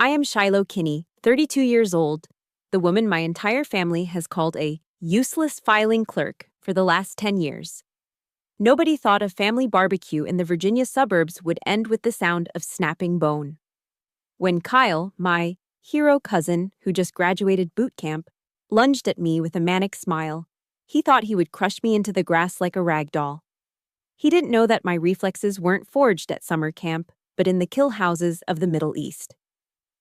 I am Shiloh Kinney, 32 years old, the woman my entire family has called a useless filing clerk for the last 10 years. Nobody thought a family barbecue in the Virginia suburbs would end with the sound of snapping bone. When Kyle, my hero cousin who just graduated boot camp, lunged at me with a manic smile, he thought he would crush me into the grass like a rag doll. He didn't know that my reflexes weren't forged at summer camp, but in the kill houses of the Middle East.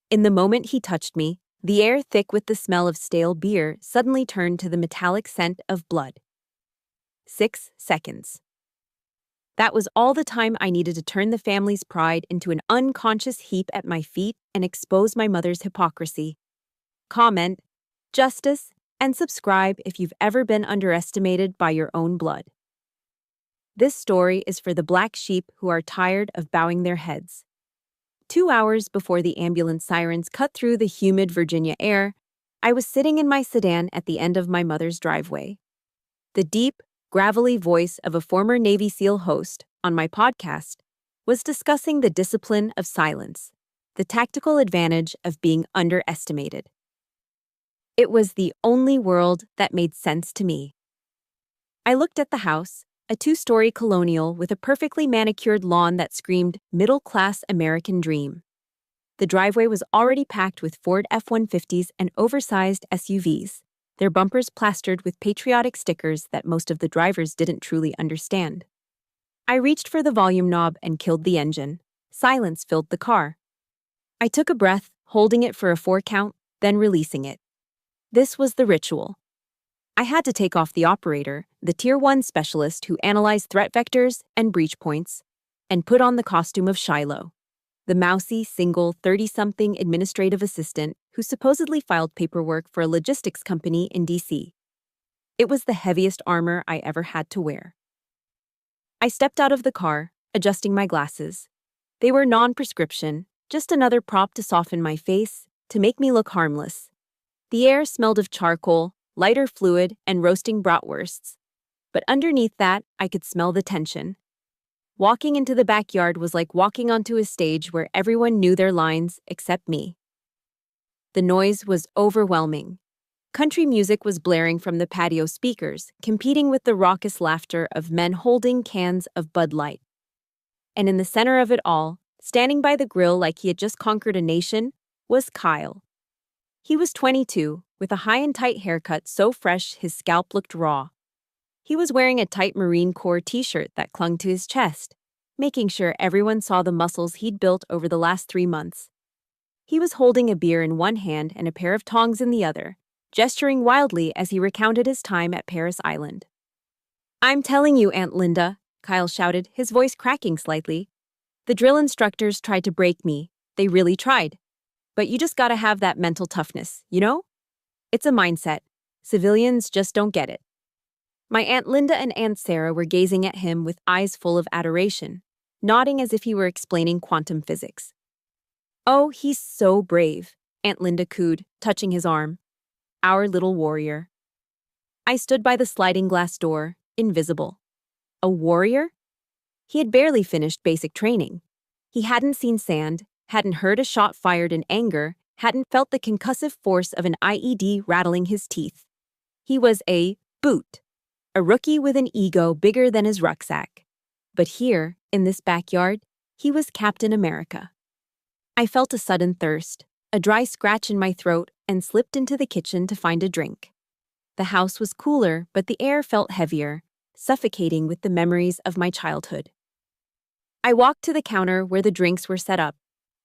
In the moment he touched me, the air thick with the smell of stale beer suddenly turned to the metallic scent of blood. 6 seconds. That was all the time I needed to turn the family's pride into an unconscious heap at my feet and expose my mother's hypocrisy. Comment, justice, and subscribe if you've ever been underestimated by your own blood. This story is for the black sheep who are tired of bowing their heads. 2 hours before the ambulance sirens cut through the humid Virginia air, I was sitting in my sedan at the end of my mother's driveway. The deep, gravelly voice of a former Navy SEAL host on my podcast was discussing the discipline of silence, the tactical advantage of being underestimated. It was the only world that made sense to me. I looked at the house, a 2-story colonial with a perfectly manicured lawn that screamed middle-class American dream. The driveway was already packed with Ford F-150s and oversized SUVs, their bumpers plastered with patriotic stickers that most of the drivers didn't truly understand. I reached for the volume knob and killed the engine. Silence filled the car. I took a breath, holding it for a 4 count, then releasing it. This was the ritual. I had to take off the operator, the Tier 1 specialist who analyzed threat vectors and breach points, and put on the costume of Shiloh, the mousy, single, 30-something administrative assistant who supposedly filed paperwork for a logistics company in D.C. It was the heaviest armor I ever had to wear. I stepped out of the car, adjusting my glasses. They were non-prescription, just another prop to soften my face, to make me look harmless. The air smelled of charcoal, lighter fluid, and roasting bratwursts. But underneath that, I could smell the tension. Walking into the backyard was like walking onto a stage where everyone knew their lines except me. The noise was overwhelming. Country music was blaring from the patio speakers, competing with the raucous laughter of men holding cans of Bud Light. And in the center of it all, standing by the grill like he had just conquered a nation, was Kyle. He was 22, with a high and tight haircut so fresh his scalp looked raw. He was wearing a tight Marine Corps t-shirt that clung to his chest, making sure everyone saw the muscles he'd built over the last 3 months. He was holding a beer in one hand and a pair of tongs in the other, gesturing wildly as he recounted his time at Paris Island. "I'm telling you, Aunt Linda," Kyle shouted, his voice cracking slightly. "The drill instructors tried to break me. They really tried. But you just gotta have that mental toughness, you know? It's a mindset. Civilians just don't get it." My Aunt Linda and Aunt Sarah were gazing at him with eyes full of adoration, nodding as if he were explaining quantum physics. "Oh, he's so brave," Aunt Linda cooed, touching his arm. "Our little warrior." I stood by the sliding glass door, invisible. A warrior? He had barely finished basic training. He hadn't seen sand, hadn't heard a shot fired in anger, hadn't felt the concussive force of an IED rattling his teeth. He was a boot, a rookie with an ego bigger than his rucksack. But here, in this backyard, he was Captain America. I felt a sudden thirst, a dry scratch in my throat, and slipped into the kitchen to find a drink. The house was cooler, but the air felt heavier, suffocating with the memories of my childhood. I walked to the counter where the drinks were set up.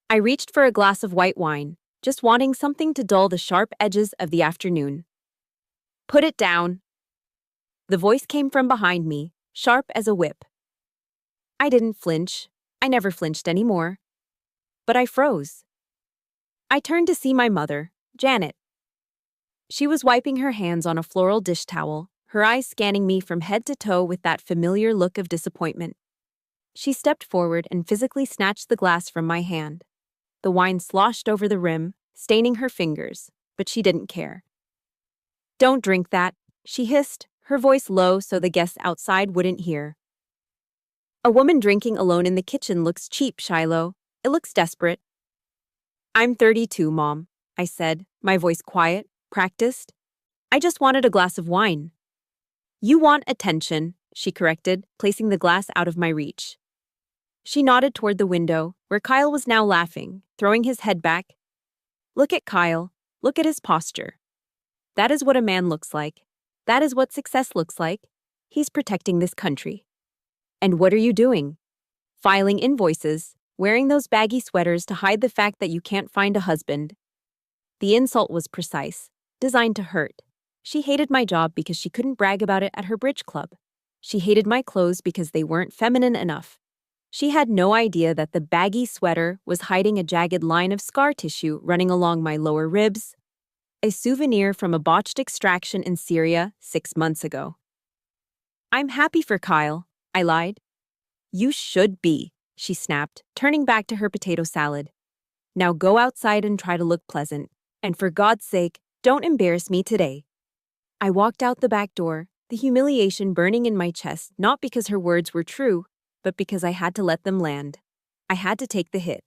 I reached for a glass of white wine, just wanting something to dull the sharp edges of the afternoon. "Put it down." The voice came from behind me, sharp as a whip. I didn't flinch. I never flinched anymore. But I froze. I turned to see my mother, Janet. She was wiping her hands on a floral dish towel, her eyes scanning me from head to toe with that familiar look of disappointment. She stepped forward and physically snatched the glass from my hand. The wine sloshed over the rim, staining her fingers, but she didn't care. "Don't drink that," she hissed, her voice low so the guests outside wouldn't hear. "A woman drinking alone in the kitchen looks cheap, Shiloh. It looks desperate." I'm 32, Mom, I said, my voice quiet, practiced. I just wanted a glass of wine. You want attention, she corrected, placing the glass out of my reach. She nodded toward the window, where Kyle was now laughing, throwing his head back. Look at Kyle. Look at his posture. That is what a man looks like. That is what success looks like. He's protecting this country. And what are you doing? Filing invoices, wearing those baggy sweaters to hide the fact that you can't find a husband. The insult was precise, designed to hurt. She hated my job because she couldn't brag about it at her bridge club. She hated my clothes because they weren't feminine enough. She had no idea that the baggy sweater was hiding a jagged line of scar tissue running along my lower ribs, a souvenir from a botched extraction in Syria 6 months ago. I'm happy for Kyle, I lied. You should be, she snapped, turning back to her potato salad. Now go outside and try to look pleasant, and for God's sake, don't embarrass me today. I walked out the back door, the humiliation burning in my chest, not because her words were true, but because I had to let them land. I had to take the hit.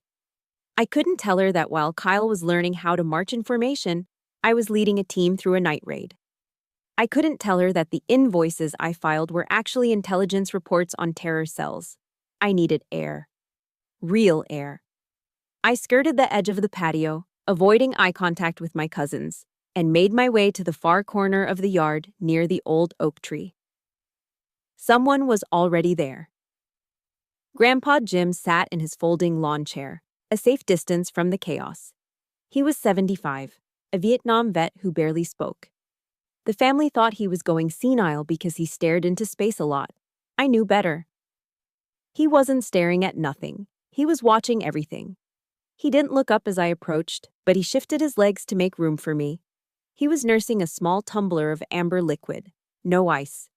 I couldn't tell her that while Kyle was learning how to march in formation, I was leading a team through a night raid. I couldn't tell her that the invoices I filed were actually intelligence reports on terror cells. I needed air. Real air. I skirted the edge of the patio, avoiding eye contact with my cousins, and made my way to the far corner of the yard near the old oak tree. Someone was already there. Grandpa Jim sat in his folding lawn chair, a safe distance from the chaos. He was 75, a Vietnam vet who barely spoke. The family thought he was going senile because he stared into space a lot. I knew better. He wasn't staring at nothing. He was watching everything. He didn't look up as I approached, but he shifted his legs to make room for me. He was nursing a small tumbler of amber liquid, no ice.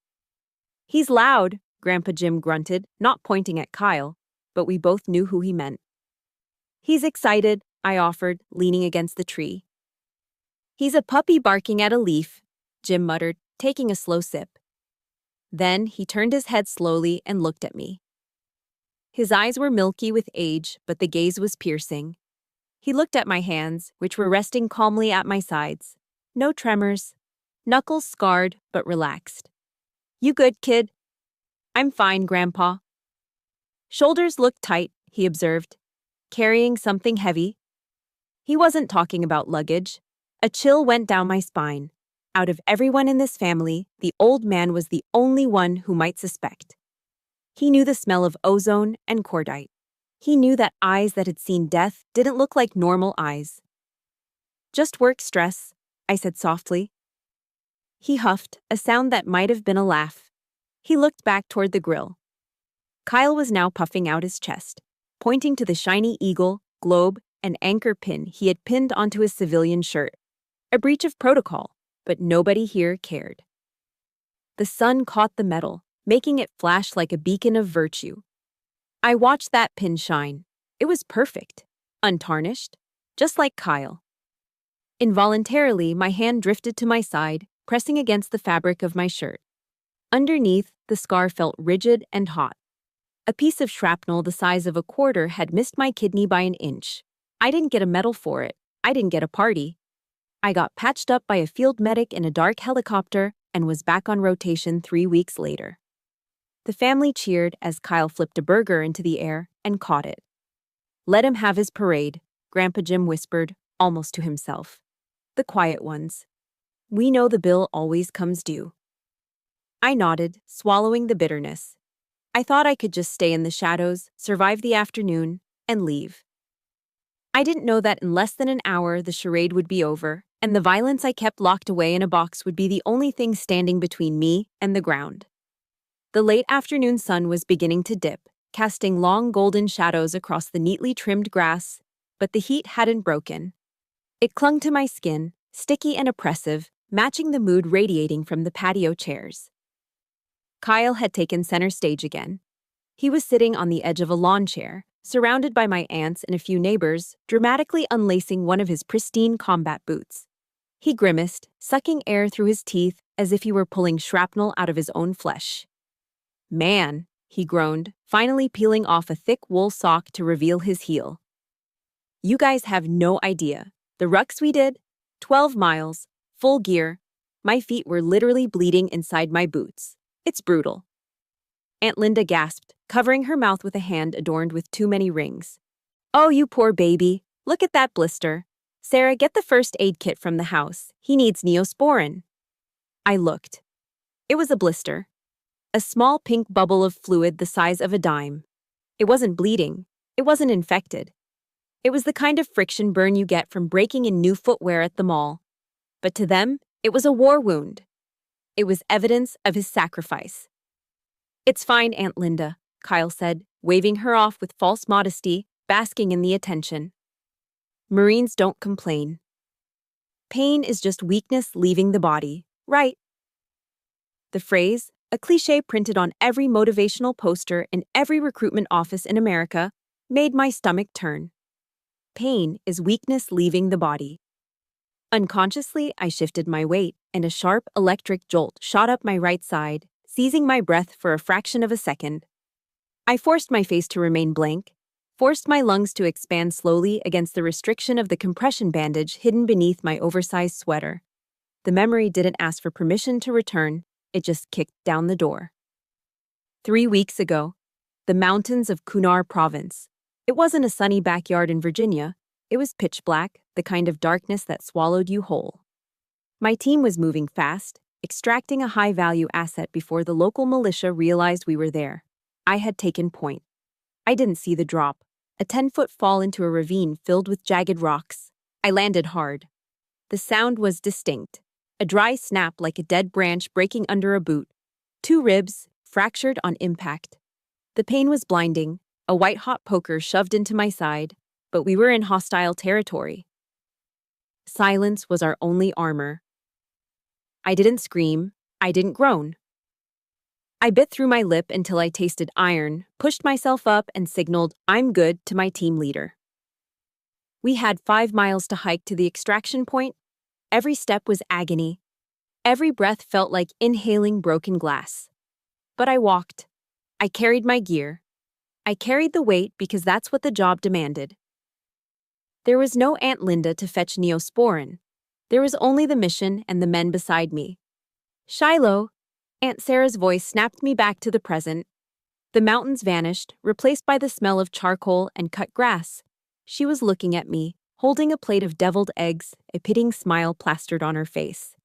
He's loud, Grandpa Jim grunted, not pointing at Kyle, but we both knew who he meant. He's excited, I offered, leaning against the tree. He's a puppy barking at a leaf, Jim muttered, taking a slow sip. Then he turned his head slowly and looked at me. His eyes were milky with age, but the gaze was piercing. He looked at my hands, which were resting calmly at my sides. No tremors. Knuckles scarred, but relaxed. You good, kid? I'm fine, Grandpa. Shoulders look tight, he observed, carrying something heavy. He wasn't talking about luggage. A chill went down my spine. Out of everyone in this family, the old man was the only one who might suspect. He knew the smell of ozone and cordite. He knew that eyes that had seen death didn't look like normal eyes. Just work stress, I said softly. He huffed, a sound that might have been a laugh. He looked back toward the grill. Kyle was now puffing out his chest, pointing to the shiny eagle, globe, and anchor pin he had pinned onto his civilian shirt. A breach of protocol, but nobody here cared. The sun caught the metal, making it flash like a beacon of virtue. I watched that pin shine. It was perfect, untarnished, just like Kyle. Involuntarily, my hand drifted to my side, pressing against the fabric of my shirt. Underneath, the scar felt rigid and hot. A piece of shrapnel the size of a quarter had missed my kidney by an inch. I didn't get a medal for it. I didn't get a party. I got patched up by a field medic in a dark helicopter and was back on rotation 3 weeks later. The family cheered as Kyle flipped a burger into the air and caught it. Let him have his parade, Grandpa Jim whispered, almost to himself. The quiet ones. We know the bill always comes due. I nodded, swallowing the bitterness. I thought I could just stay in the shadows, survive the afternoon, and leave. I didn't know that in less than an hour the charade would be over, and the violence I kept locked away in a box would be the only thing standing between me and the ground. The late afternoon sun was beginning to dip, casting long golden shadows across the neatly trimmed grass, but the heat hadn't broken. It clung to my skin, sticky and oppressive, matching the mood radiating from the patio chairs. Kyle had taken center stage again. He was sitting on the edge of a lawn chair, surrounded by my aunts and a few neighbors, dramatically unlacing one of his pristine combat boots. He grimaced, sucking air through his teeth as if he were pulling shrapnel out of his own flesh. Man, he groaned, finally peeling off a thick wool sock to reveal his heel. You guys have no idea. The rucks we did? 12 miles, full gear. My feet were literally bleeding inside my boots. It's brutal. Aunt Linda gasped, covering her mouth with a hand adorned with too many rings. Oh, you poor baby. Look at that blister. Sarah, get the first aid kit from the house. He needs Neosporin. I looked. It was a blister. A small pink bubble of fluid the size of a dime. It wasn't bleeding. It wasn't infected. It was the kind of friction burn you get from breaking in new footwear at the mall. But to them, it was a war wound. It was evidence of his sacrifice. It's fine, Aunt Linda, Kyle said, waving her off with false modesty, basking in the attention. Marines don't complain. Pain is just weakness leaving the body, right? The phrase, a cliché printed on every motivational poster in every recruitment office in America, made my stomach turn. Pain is weakness leaving the body. Unconsciously, I shifted my weight, and a sharp electric jolt shot up my right side, seizing my breath for a fraction of a second. I forced my face to remain blank, forced my lungs to expand slowly against the restriction of the compression bandage hidden beneath my oversized sweater. The memory didn't ask for permission to return, it just kicked down the door. 3 weeks ago, the mountains of Kunar Province. It wasn't a sunny backyard in Virginia. It was pitch black, the kind of darkness that swallowed you whole. My team was moving fast, extracting a high-value asset before the local militia realized we were there. I had taken point. I didn't see the drop, a 10-foot fall into a ravine filled with jagged rocks. I landed hard. The sound was distinct, a dry snap like a dead branch breaking under a boot. 2 ribs, fractured on impact. The pain was blinding, a white-hot poker shoved into my side, but we were in hostile territory. Silence was our only armor. I didn't scream, I didn't groan. I bit through my lip until I tasted iron, pushed myself up, and signaled, "I'm good," to my team leader. We had 5 miles to hike to the extraction point. Every step was agony. Every breath felt like inhaling broken glass. But I walked. I carried my gear. I carried the weight because that's what the job demanded. There was no Aunt Linda to fetch Neosporin. There was only the mission and the men beside me. Shiloh, Aunt Sarah's voice snapped me back to the present. The mountains vanished, replaced by the smell of charcoal and cut grass. She was looking at me, holding a plate of deviled eggs, a pitying smile plastered on her face.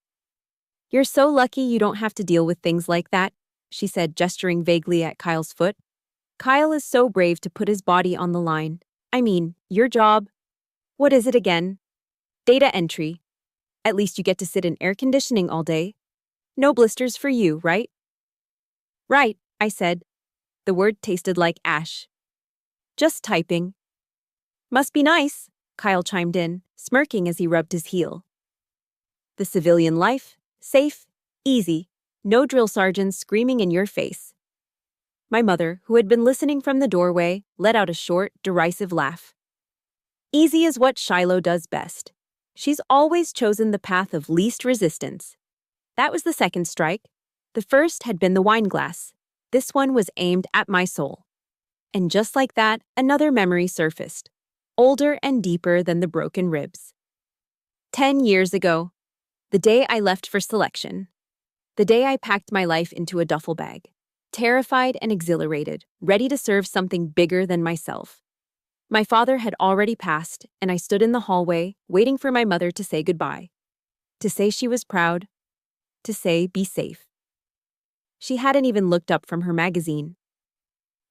"You're so lucky you don't have to deal with things like that," she said, gesturing vaguely at Kyle's foot. "Kyle is so brave to put his body on the line. I mean, your job. What is it again? Data entry. At least you get to sit in air conditioning all day. No blisters for you, right?" "Right," I said. The word tasted like ash. "Just typing." "Must be nice," Kyle chimed in, smirking as he rubbed his heel. "The civilian life, safe, easy, no drill sergeants screaming in your face." My mother, who had been listening from the doorway, let out a short, derisive laugh. "Easy is what Shiloh does best. She's always chosen the path of least resistance." That was the second strike. The first had been the wine glass. This one was aimed at my soul. And just like that, another memory surfaced, older and deeper than the broken ribs. 10 years ago, the day I left for selection. The day I packed my life into a duffel bag. Terrified and exhilarated, ready to serve something bigger than myself. My father had already passed, and I stood in the hallway, waiting for my mother to say goodbye. To say she was proud. To say, be safe. She hadn't even looked up from her magazine.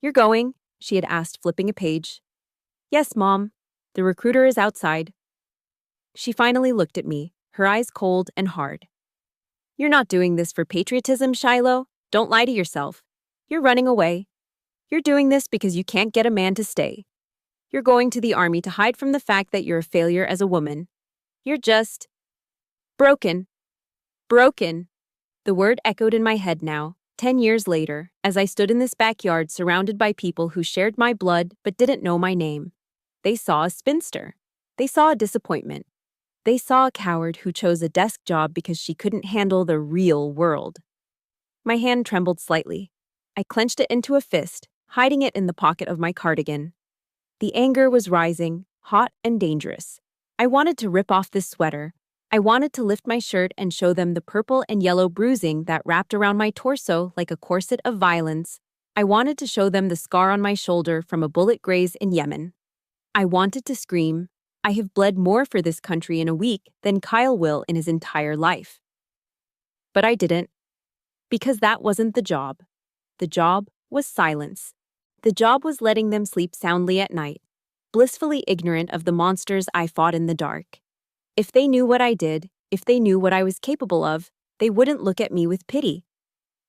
"You're going?" she had asked, flipping a page. "Yes, Mom. The recruiter is outside." She finally looked at me, her eyes cold and hard. "You're not doing this for patriotism, Shiloh. Don't lie to yourself. You're running away. You're doing this because you can't get a man to stay. You're going to the army to hide from the fact that you're a failure as a woman. You're just broken. Broken." The word echoed in my head now, 10 years later, as I stood in this backyard surrounded by people who shared my blood but didn't know my name. They saw a spinster. They saw a disappointment. They saw a coward who chose a desk job because she couldn't handle the real world. My hand trembled slightly. I clenched it into a fist, hiding it in the pocket of my cardigan. The anger was rising, hot and dangerous. I wanted to rip off this sweater. I wanted to lift my shirt and show them the purple and yellow bruising that wrapped around my torso like a corset of violence. I wanted to show them the scar on my shoulder from a bullet graze in Yemen. I wanted to scream, I have bled more for this country in a week than Kyle will in his entire life. But I didn't. Because that wasn't the job. The job was silence. The job was letting them sleep soundly at night, blissfully ignorant of the monsters I fought in the dark. If they knew what I did, if they knew what I was capable of, they wouldn't look at me with pity.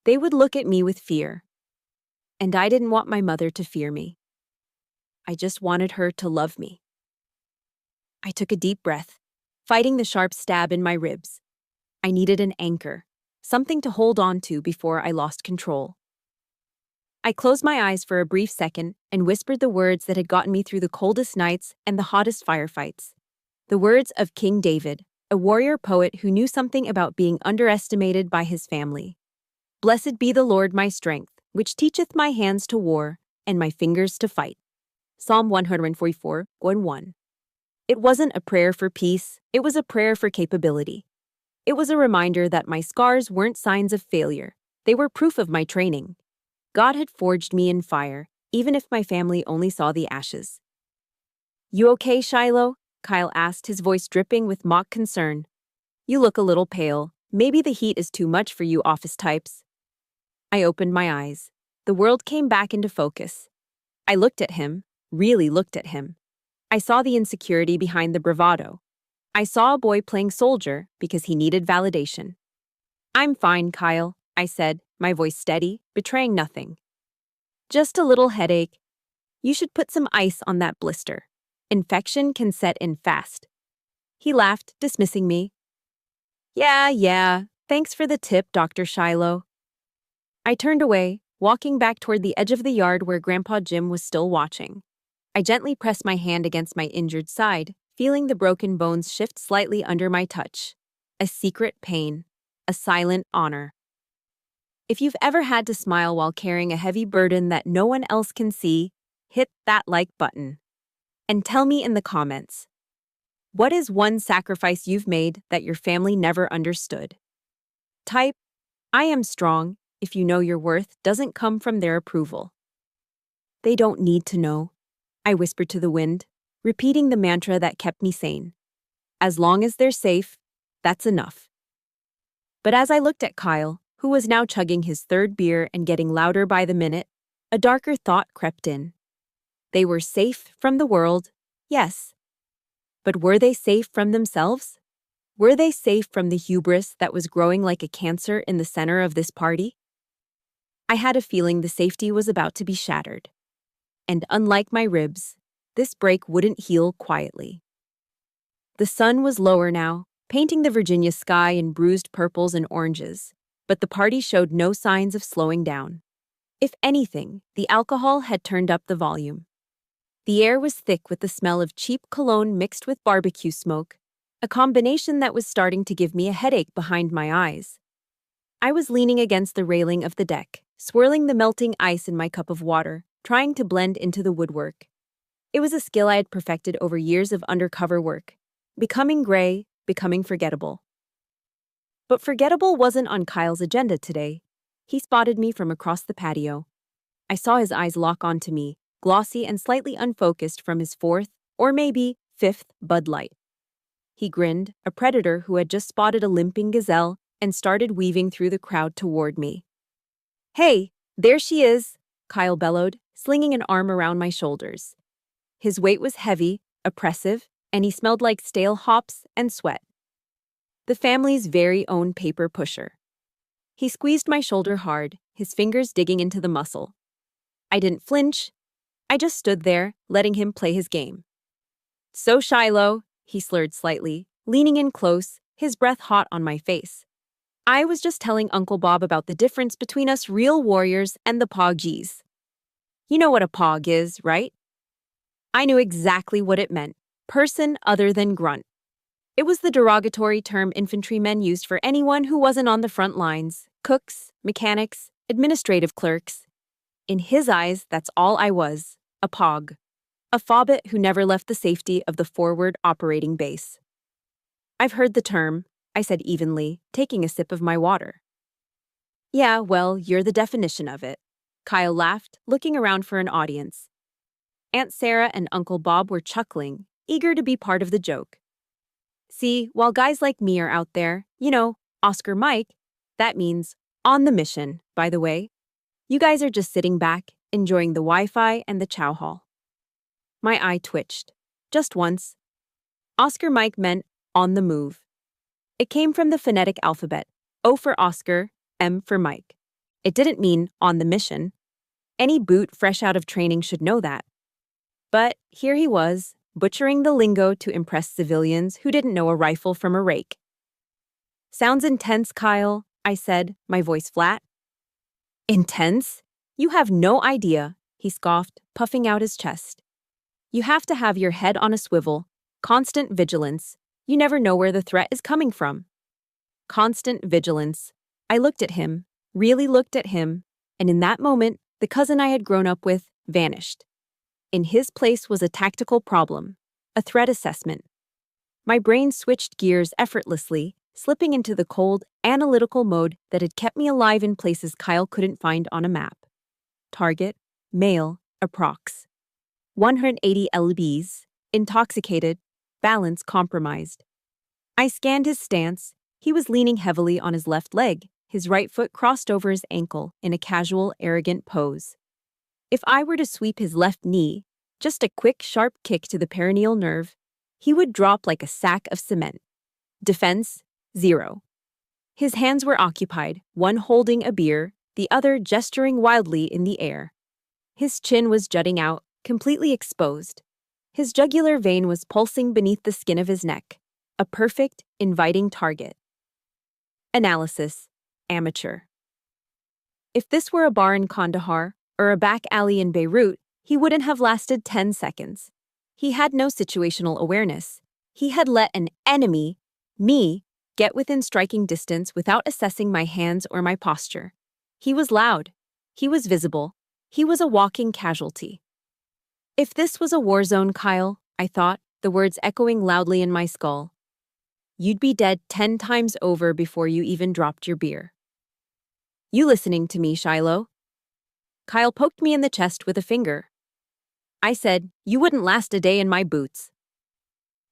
They would look at me with fear. And I didn't want my mother to fear me. I just wanted her to love me. I took a deep breath, fighting the sharp stab in my ribs. I needed an anchor, something to hold on to before I lost control. I closed my eyes for a brief second and whispered the words that had gotten me through the coldest nights and the hottest firefights. The words of King David, a warrior poet who knew something about being underestimated by his family. Blessed be the Lord my strength, which teacheth my hands to war and my fingers to fight. Psalm 144:1. It wasn't a prayer for peace, it was a prayer for capability. It was a reminder that my scars weren't signs of failure, they were proof of my training. God had forged me in fire, even if my family only saw the ashes. You okay, Shiloh? Kyle asked, his voice dripping with mock concern. You look a little pale. Maybe the heat is too much for you office types. I opened my eyes. The world came back into focus. I looked at him, really looked at him. I saw the insecurity behind the bravado. I saw a boy playing soldier because he needed validation. I'm fine, Kyle, I said, my voice steady, betraying nothing. Just a little headache. You should put some ice on that blister. Infection can set in fast. He laughed, dismissing me. Yeah, thanks for the tip, Dr. Shiloh. I turned away, walking back toward the edge of the yard where Grandpa Jim was still watching. I gently pressed my hand against my injured side, feeling the broken bones shift slightly under my touch. A secret pain. A silent honor. If you've ever had to smile while carrying a heavy burden that no one else can see, hit that like button. And tell me in the comments, what is one sacrifice you've made that your family never understood? Type, I am strong, if you know your worth doesn't come from their approval. They don't need to know, I whispered to the wind, repeating the mantra that kept me sane. As long as they're safe, that's enough. But as I looked at Kyle, who was now chugging his third beer and getting louder by the minute, a darker thought crept in. They were safe from the world, yes. But were they safe from themselves? Were they safe from the hubris that was growing like a cancer in the center of this party? I had a feeling the safety was about to be shattered. And unlike my ribs, this break wouldn't heal quietly. The sun was lower now, painting the Virginia sky in bruised purples and oranges, but the party showed no signs of slowing down. If anything, the alcohol had turned up the volume. The air was thick with the smell of cheap cologne mixed with barbecue smoke, a combination that was starting to give me a headache behind my eyes. I was leaning against the railing of the deck, swirling the melting ice in my cup of water, trying to blend into the woodwork. It was a skill I had perfected over years of undercover work, becoming gray, becoming forgettable. But forgettable wasn't on Kyle's agenda today. He spotted me from across the patio. I saw his eyes lock onto me, glossy and slightly unfocused from his fourth, or maybe fifth, Bud Light. He grinned, a predator who had just spotted a limping gazelle, and started weaving through the crowd toward me. Hey, there she is, Kyle bellowed, slinging an arm around my shoulders. His weight was heavy, oppressive, and he smelled like stale hops and sweat. The family's very own paper pusher. He squeezed my shoulder hard, his fingers digging into the muscle. I didn't flinch. I just stood there, letting him play his game. So Shiloh, he slurred slightly, leaning in close, his breath hot on my face. I was just telling Uncle Bob about the difference between us real warriors and the POGs. You know what a POG is, right? I knew exactly what it meant. Person other than grunt. It was the derogatory term infantrymen used for anyone who wasn't on the front lines, cooks, mechanics, administrative clerks. In his eyes, that's all I was, a POG. A fobbit who never left the safety of the forward operating base. I've heard the term, I said evenly, taking a sip of my water. Yeah, well, you're the definition of it. Kyle laughed, looking around for an audience. Aunt Sarah and Uncle Bob were chuckling, eager to be part of the joke. See, while guys like me are out there, Oscar Mike, that means on the mission, by the way. You guys are just sitting back, enjoying the Wi-Fi and the chow hall. My eye twitched. Just once. Oscar Mike meant on the move. It came from the phonetic alphabet, O for Oscar, M for Mike. It didn't mean on the mission. Any boot fresh out of training should know that. But here he was, butchering the lingo to impress civilians who didn't know a rifle from a rake. Sounds intense, Kyle, I said, my voice flat. Intense? You have no idea, he scoffed, puffing out his chest. You have to have your head on a swivel, constant vigilance. You never know where the threat is coming from. Constant vigilance. I looked at him, really looked at him, and in that moment, the cousin I had grown up with vanished. In his place was a tactical problem, a threat assessment. My brain switched gears effortlessly, slipping into the cold, analytical mode that had kept me alive in places Kyle couldn't find on a map. Target, male, approx. 180 lbs, intoxicated, balance compromised. I scanned his stance. He was leaning heavily on his left leg, his right foot crossed over his ankle in a casual, arrogant pose. If I were to sweep his left knee, just a quick, sharp kick to the perineal nerve, he would drop like a sack of cement. Defense, 0. His hands were occupied, one holding a beer, the other gesturing wildly in the air. His chin was jutting out, completely exposed. His jugular vein was pulsing beneath the skin of his neck, a perfect, inviting target. Analysis, amateur. If this were a bar in Kandahar or a back alley in Beirut, he wouldn't have lasted 10 seconds. He had no situational awareness. He had let an enemy, me, get within striking distance without assessing my hands or my posture. He was loud. He was visible. He was a walking casualty. If this was a war zone, Kyle, I thought, the words echoing loudly in my skull, you'd be dead 10 times over before you even dropped your beer. You listening to me, Shiloh? Kyle poked me in the chest with a finger. I said, you wouldn't last a day in my boots.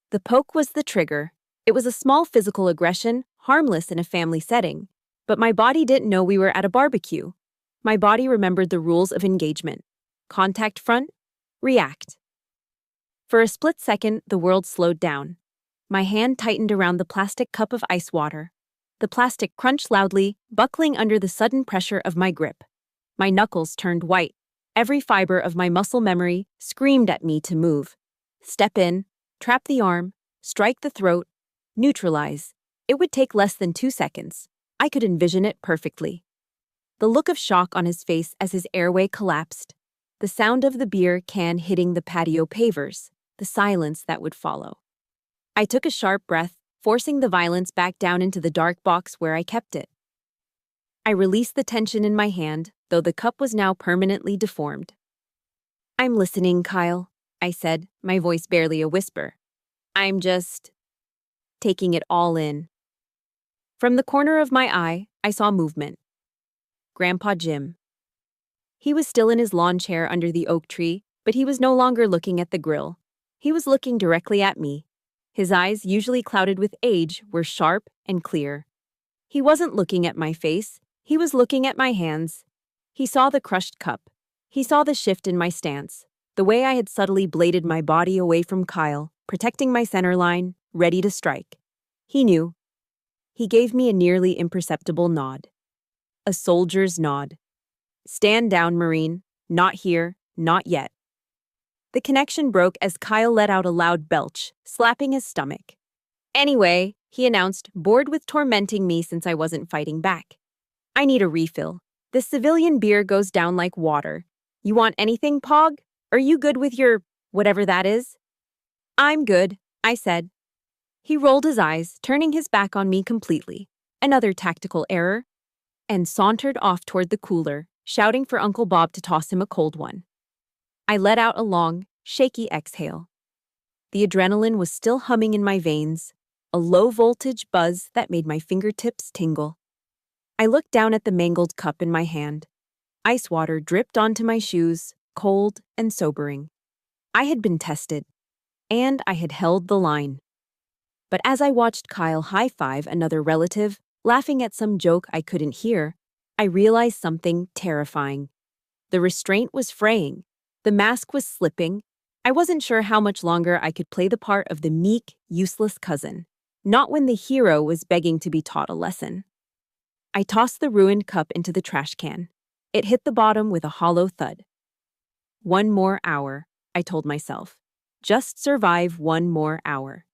The poke was the trigger. It was a small physical aggression, harmless in a family setting. But my body didn't know we were at a barbecue. My body remembered the rules of engagement. Contact front, react. For a split second, the world slowed down. My hand tightened around the plastic cup of ice water. The plastic crunched loudly, buckling under the sudden pressure of my grip. My knuckles turned white. Every fiber of my muscle memory screamed at me to move. Step in, trap the arm, strike the throat, neutralize. It would take less than 2 seconds. I could envision it perfectly. The look of shock on his face as his airway collapsed. The sound of the beer can hitting the patio pavers. The silence that would follow. I took a sharp breath, forcing the violence back down into the dark box where I kept it. I released the tension in my hand, though the cup was now permanently deformed. I'm listening, Kyle, I said, my voice barely a whisper. I'm just taking it all in. From the corner of my eye, I saw movement. Grandpa Jim. He was still in his lawn chair under the oak tree, but he was no longer looking at the grill. He was looking directly at me. His eyes, usually clouded with age, were sharp and clear. He wasn't looking at my face. He was looking at my hands. He saw the crushed cup. He saw the shift in my stance, the way I had subtly bladed my body away from Kyle, protecting my center line, ready to strike. He knew. He gave me a nearly imperceptible nod. A soldier's nod. Stand down, Marine. Not here, not yet. The connection broke as Kyle let out a loud belch, slapping his stomach. Anyway, he announced, bored with tormenting me since I wasn't fighting back. I need a refill. This civilian beer goes down like water. You want anything, Pog? Are you good with your whatever that is? I'm good, I said. He rolled his eyes, turning his back on me completely. Another tactical error. And sauntered off toward the cooler, shouting for Uncle Bob to toss him a cold one. I let out a long, shaky exhale. The adrenaline was still humming in my veins, a low-voltage buzz that made my fingertips tingle. I looked down at the mangled cup in my hand. Ice water dripped onto my shoes, cold and sobering. I had been tested, and I had held the line. But as I watched Kyle high-five another relative, laughing at some joke I couldn't hear, I realized something terrifying. The restraint was fraying. The mask was slipping. I wasn't sure how much longer I could play the part of the meek, useless cousin, not when the hero was begging to be taught a lesson. I tossed the ruined cup into the trash can. It hit the bottom with a hollow thud. 1 more hour, I told myself. Just survive 1 more hour.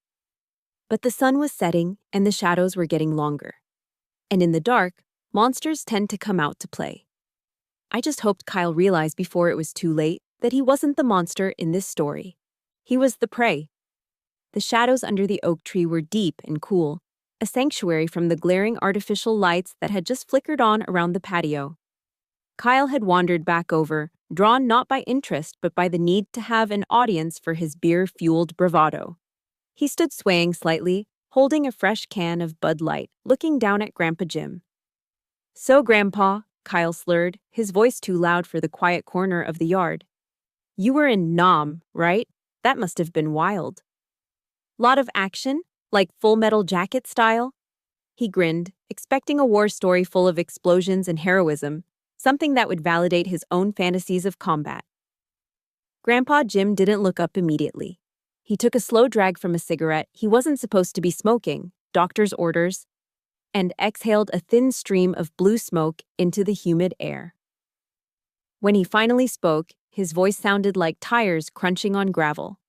But the sun was setting and the shadows were getting longer. And in the dark, monsters tend to come out to play. I just hoped Kyle realized before it was too late that he wasn't the monster in this story. He was the prey. The shadows under the oak tree were deep and cool, a sanctuary from the glaring artificial lights that had just flickered on around the patio. Kyle had wandered back over, drawn not by interest but by the need to have an audience for his beer-fueled bravado. He stood swaying slightly, holding a fresh can of Bud Light, looking down at Grandpa Jim. "So, Grandpa," Kyle slurred, his voice too loud for the quiet corner of the yard. "You were in Nam, right? That must have been wild." "Lot of action? Like Full Metal Jacket style?" He grinned, expecting a war story full of explosions and heroism, something that would validate his own fantasies of combat. Grandpa Jim didn't look up immediately. He took a slow drag from a cigarette he wasn't supposed to be smoking, doctor's orders, and exhaled a thin stream of blue smoke into the humid air. When he finally spoke, his voice sounded like tires crunching on gravel.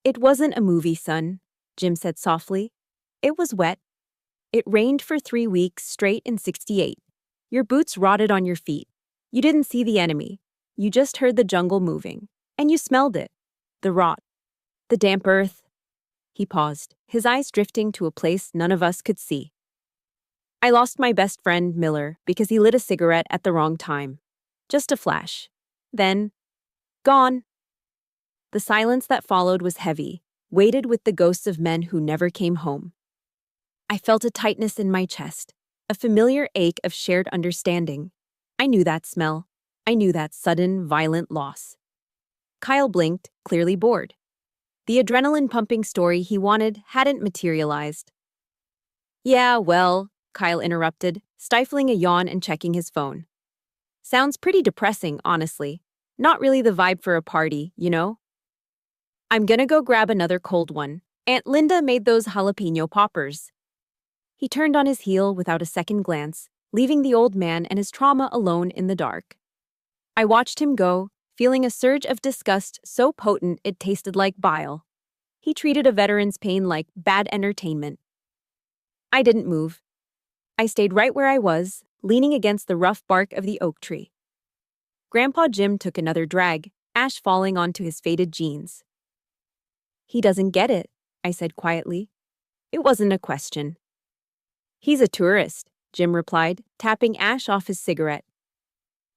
"It wasn't a movie, son," Jim said softly. "It was wet. It rained for 3 weeks straight in '68. Your boots rotted on your feet. You didn't see the enemy. You just heard the jungle moving. And you smelled it. The rot. The damp earth." He paused, his eyes drifting to a place none of us could see. "I lost my best friend, Miller, because he lit a cigarette at the wrong time. Just a flash. Then, gone." The silence that followed was heavy, weighted with the ghosts of men who never came home. I felt a tightness in my chest, a familiar ache of shared understanding. I knew that smell. I knew that sudden, violent loss. Kyle blinked, clearly bored. The adrenaline-pumping story he wanted hadn't materialized. "Yeah, well," Kyle interrupted, stifling a yawn and checking his phone. "Sounds pretty depressing, honestly. Not really the vibe for a party, you know? I'm gonna go grab another cold one. Aunt Linda made those jalapeno poppers." He turned on his heel without a second glance, leaving the old man and his trauma alone in the dark. I watched him go, feeling a surge of disgust so potent it tasted like bile. He treated a veteran's pain like bad entertainment. I didn't move. I stayed right where I was, leaning against the rough bark of the oak tree. Grandpa Jim took another drag, ash falling onto his faded jeans. "He doesn't get it," I said quietly. It wasn't a question. "He's a tourist," Jim replied, tapping ash off his cigarette.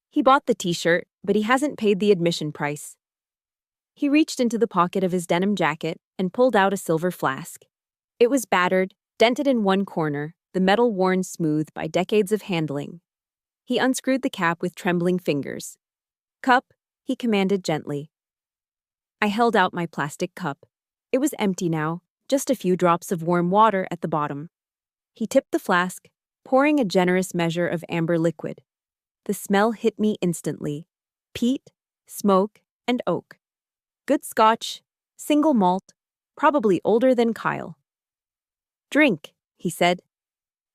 "He bought the t-shirt, but he hasn't paid the admission price." He reached into the pocket of his denim jacket and pulled out a silver flask. It was battered, dented in one corner, the metal worn smooth by decades of handling. He unscrewed the cap with trembling fingers. "Cup," he commanded gently. I held out my plastic cup. It was empty now, just a few drops of warm water at the bottom. He tipped the flask, pouring a generous measure of amber liquid. The smell hit me instantly. Peat, smoke, and oak. Good Scotch, single malt, probably older than Kyle. "Drink," he said.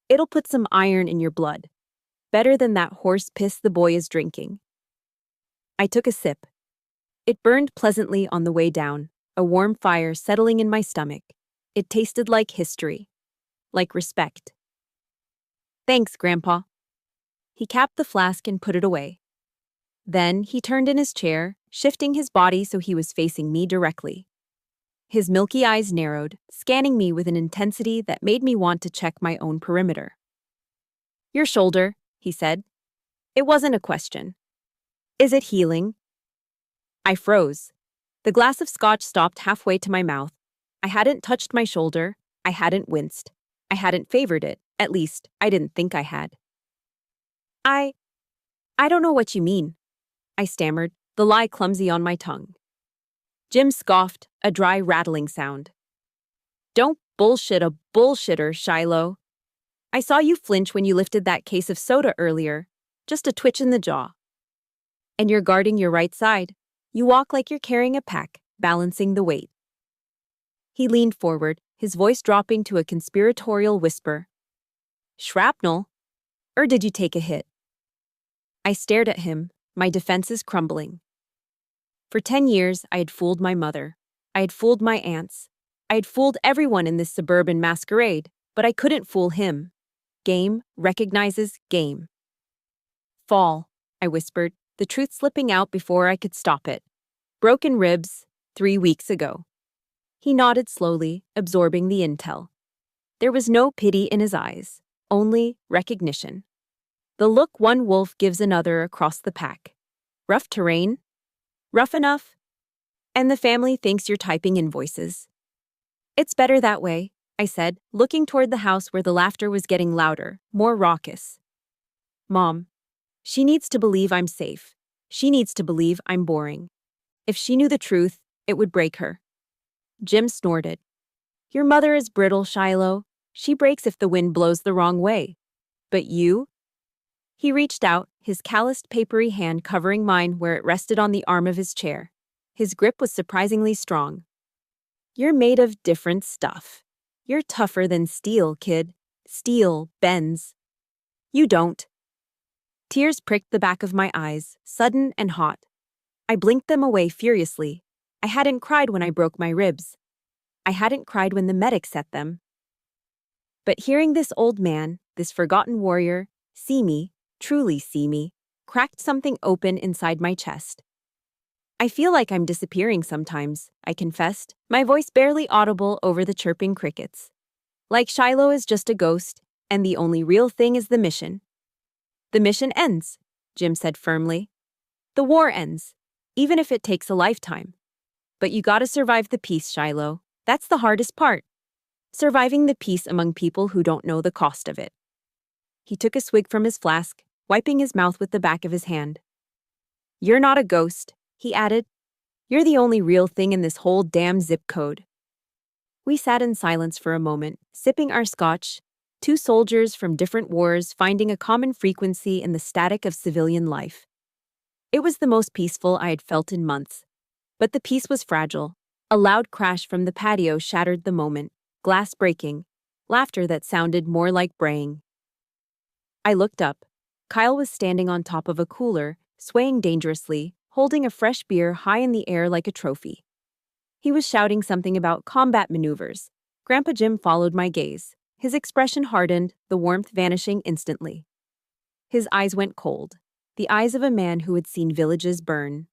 "It'll put some iron in your blood. Better than that horse piss the boy is drinking." I took a sip. It burned pleasantly on the way down, a warm fire settling in my stomach. It tasted like history. Like respect. "Thanks, Grandpa." He capped the flask and put it away. Then he turned in his chair, shifting his body so he was facing me directly. His milky eyes narrowed, scanning me with an intensity that made me want to check my own perimeter. "Your shoulder," he said. It wasn't a question. "Is it healing?" I froze. The glass of scotch stopped halfway to my mouth. I hadn't touched my shoulder. I hadn't winced. I hadn't favored it. At least, I didn't think I had. I don't know what you mean, I stammered, the lie clumsy on my tongue. Jim scoffed, a dry rattling sound. Don't bullshit a bullshitter, Shiloh. I saw you flinch when you lifted that case of soda earlier. Just a twitch in the jaw. And you're guarding your right side. You walk like you're carrying a pack, balancing the weight. He leaned forward, his voice dropping to a conspiratorial whisper. Shrapnel? Or did you take a hit? I stared at him, my defenses crumbling. For 10 years, I had fooled my mother. I had fooled my aunts. I had fooled everyone in this suburban masquerade, but I couldn't fool him. Game recognizes game. Fall, I whispered, the truth slipping out before I could stop it. Broken ribs, 3 weeks ago. He nodded slowly, absorbing the intel. There was no pity in his eyes, only recognition. The look one wolf gives another across the pack. Rough terrain? Rough enough? And the family thinks you're typing invoices. It's better that way, I said, looking toward the house where the laughter was getting louder, more raucous. Mom, she needs to believe I'm safe. She needs to believe I'm boring. If she knew the truth, it would break her. Jim snorted. Your mother is brittle, Shiloh. She breaks if the wind blows the wrong way. But you? He reached out, his calloused, papery hand covering mine where it rested on the arm of his chair. His grip was surprisingly strong. You're made of different stuff. You're tougher than steel, kid. Steel bends. You don't. Tears pricked the back of my eyes, sudden and hot. I blinked them away furiously. I hadn't cried when I broke my ribs. I hadn't cried when the medic set them. But hearing this old man, this forgotten warrior, see me, truly see me, cracked something open inside my chest. I feel like I'm disappearing sometimes, I confessed, my voice barely audible over the chirping crickets. Like Shiloh is just a ghost, and the only real thing is the mission. The mission ends, Jim said firmly. The war ends, even if it takes a lifetime. But you gotta survive the peace, Shiloh. That's the hardest part. Surviving the peace among people who don't know the cost of it. He took a swig from his flask, wiping his mouth with the back of his hand. You're not a ghost, he added. You're the only real thing in this whole damn zip code. We sat in silence for a moment, sipping our scotch, two soldiers from different wars finding a common frequency in the static of civilian life. It was the most peaceful I had felt in months. But the peace was fragile. A loud crash from the patio shattered the moment, glass breaking, laughter that sounded more like braying. I looked up. Kyle was standing on top of a cooler, swaying dangerously, holding a fresh beer high in the air like a trophy. He was shouting something about combat maneuvers. Grandpa Jim followed my gaze. His expression hardened, the warmth vanishing instantly. His eyes went cold, the eyes of a man who had seen villages burn.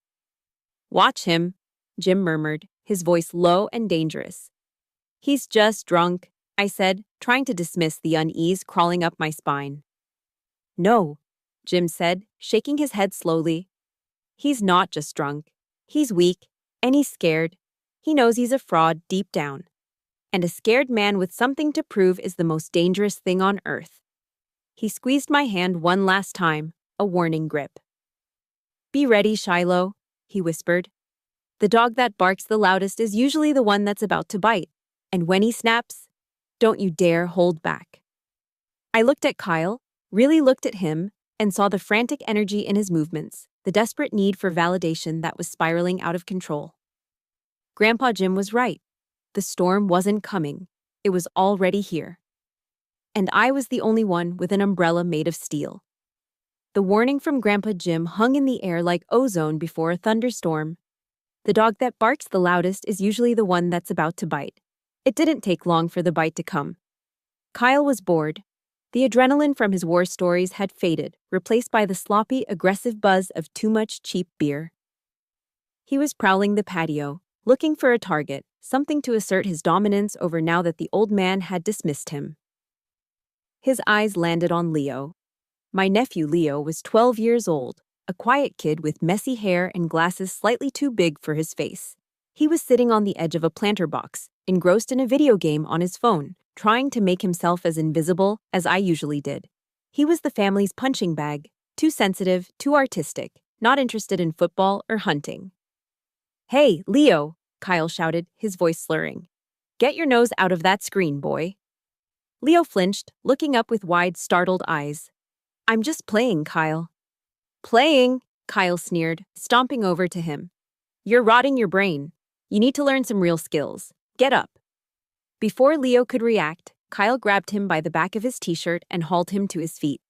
Watch him, Jim murmured, his voice low and dangerous. He's just drunk, I said, trying to dismiss the unease crawling up my spine. No, Jim said, shaking his head slowly. He's not just drunk. He's weak, and he's scared. He knows he's a fraud deep down. And a scared man with something to prove is the most dangerous thing on earth. He squeezed my hand one last time, a warning grip. Be ready, Shiloh, he whispered. The dog that barks the loudest is usually the one that's about to bite. And when he snaps, don't you dare hold back. I looked at Kyle, really looked at him, and saw the frantic energy in his movements, the desperate need for validation that was spiraling out of control. Grandpa Jim was right. The storm wasn't coming. It was already here. And I was the only one with an umbrella made of steel. The warning from Grandpa Jim hung in the air like ozone before a thunderstorm. The dog that barks the loudest is usually the one that's about to bite. It didn't take long for the bite to come. Kyle was bored. The adrenaline from his war stories had faded, replaced by the sloppy, aggressive buzz of too much cheap beer. He was prowling the patio, looking for a target, something to assert his dominance over now that the old man had dismissed him. His eyes landed on Leo. My nephew Leo was 12 years old, a quiet kid with messy hair and glasses slightly too big for his face. He was sitting on the edge of a planter box, engrossed in a video game on his phone, trying to make himself as invisible as I usually did. He was the family's punching bag, too sensitive, too artistic, not interested in football or hunting. "Hey, Leo," Kyle shouted, his voice slurring. "Get your nose out of that screen, boy." Leo flinched, looking up with wide, startled eyes. "I'm just playing, Kyle." "Playing?" Kyle sneered, stomping over to him. "You're rotting your brain. You need to learn some real skills. Get up." Before Leo could react, Kyle grabbed him by the back of his t-shirt and hauled him to his feet.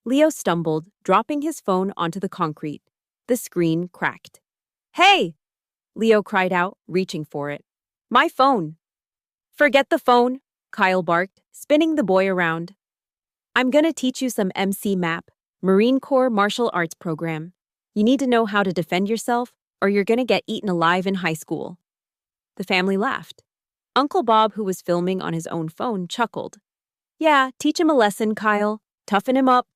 Leo stumbled, dropping his phone onto the concrete. The screen cracked. "Hey!" Leo cried out, reaching for it. "My phone!" "Forget the phone," Kyle barked, spinning the boy around. "I'm gonna teach you some MC MAP, Marine Corps Martial Arts Program. You need to know how to defend yourself, or you're gonna get eaten alive in high school." The family laughed. Uncle Bob, who was filming on his own phone, chuckled. "Yeah, teach him a lesson, Kyle. Toughen him up."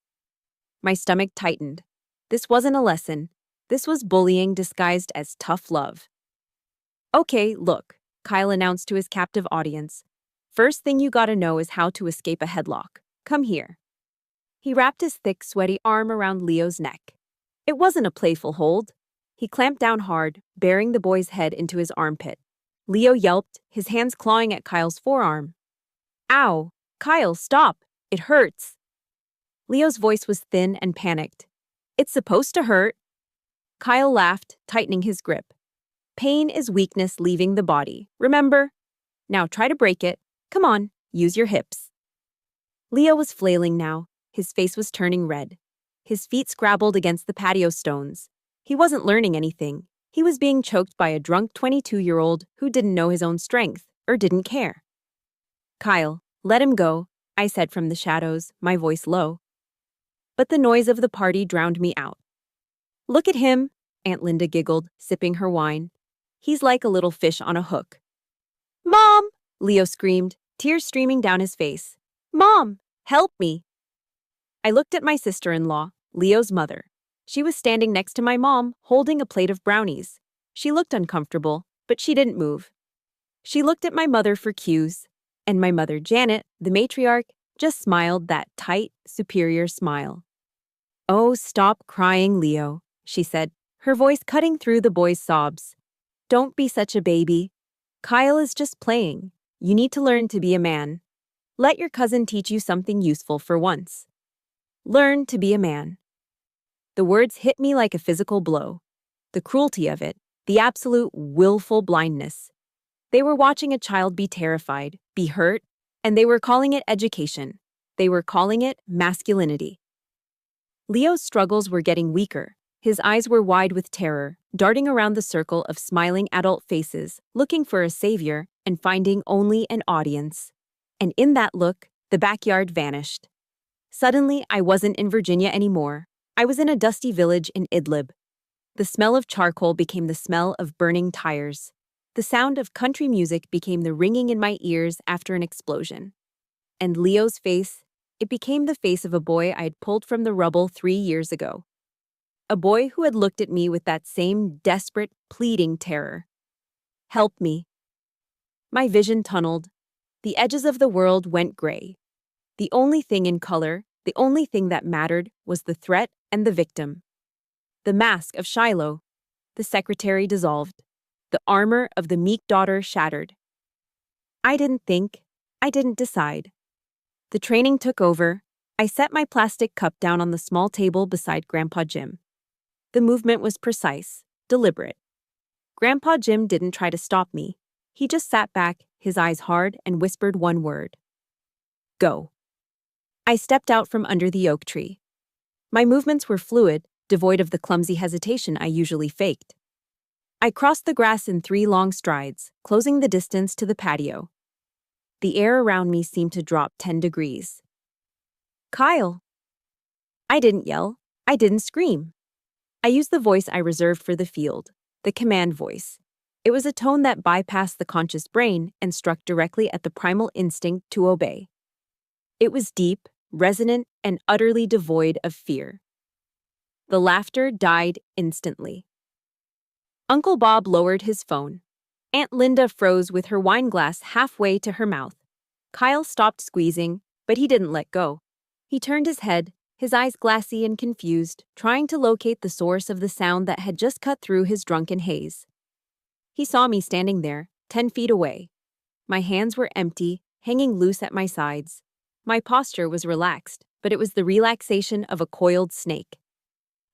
My stomach tightened. This wasn't a lesson. This was bullying disguised as tough love. "Okay, look," Kyle announced to his captive audience. "First thing you gotta know is how to escape a headlock. Come here." He wrapped his thick, sweaty arm around Leo's neck. It wasn't a playful hold. He clamped down hard, bearing the boy's head into his armpit. Leo yelped, his hands clawing at Kyle's forearm. "Ow! Kyle, stop! It hurts!" Leo's voice was thin and panicked. "It's supposed to hurt." Kyle laughed, tightening his grip. "Pain is weakness leaving the body, remember? Now try to break it. Come on, use your hips." Leo was flailing now. His face was turning red. His feet scrabbled against the patio stones. He wasn't learning anything. He was being choked by a drunk 22-year-old who didn't know his own strength, or didn't care. "Kyle, let him go," I said from the shadows, my voice low. But the noise of the party drowned me out. "Look at him," Aunt Linda giggled, sipping her wine. "He's like a little fish on a hook." "Mom!" Leo screamed, tears streaming down his face. "Mom, help me!" I looked at my sister-in-law, Leo's mother. She was standing next to my mom, holding a plate of brownies. She looked uncomfortable, but she didn't move. She looked at my mother for cues, and my mother, Janet, the matriarch, just smiled that tight, superior smile. "Oh, stop crying, Leo," she said, her voice cutting through the boy's sobs. "Don't be such a baby. Kyle is just playing. You need to learn to be a man. Let your cousin teach you something useful for once. Learn to be a man." The words hit me like a physical blow. The cruelty of it, the absolute willful blindness. They were watching a child be terrified, be hurt, and they were calling it education. They were calling it masculinity. Leo's struggles were getting weaker. His eyes were wide with terror, darting around the circle of smiling adult faces, looking for a savior and finding only an audience. And in that look, the backyard vanished. Suddenly, I wasn't in Virginia anymore. I was in a dusty village in Idlib. The smell of charcoal became the smell of burning tires. The sound of country music became the ringing in my ears after an explosion. And Leo's face, it became the face of a boy I had pulled from the rubble 3 years ago. A boy who had looked at me with that same desperate, pleading terror. "Help me." My vision tunneled. The edges of the world went gray. The only thing in color, the only thing that mattered, was the threat and the victim. The mask of Shiloh. The secretary dissolved. The armor of the meek daughter shattered. I didn't think. I didn't decide. The training took over. I set my plastic cup down on the small table beside Grandpa Jim. The movement was precise, deliberate. Grandpa Jim didn't try to stop me. He just sat back, his eyes hard, and whispered one word. "Go." I stepped out from under the oak tree. My movements were fluid, devoid of the clumsy hesitation I usually faked. I crossed the grass in 3 long strides, closing the distance to the patio. The air around me seemed to drop 10 degrees. "Kyle!" I didn't yell. I didn't scream. I used the voice I reserved for the field, the command voice. It was a tone that bypassed the conscious brain and struck directly at the primal instinct to obey. It was deep, resonant, and utterly devoid of fear. The laughter died instantly. Uncle Bob lowered his phone. Aunt Linda froze with her wine glass halfway to her mouth. Kyle stopped squeezing, but he didn't let go. He turned his head, his eyes glassy and confused, trying to locate the source of the sound that had just cut through his drunken haze. He saw me standing there, 10 feet away. My hands were empty, hanging loose at my sides. My posture was relaxed, but it was the relaxation of a coiled snake.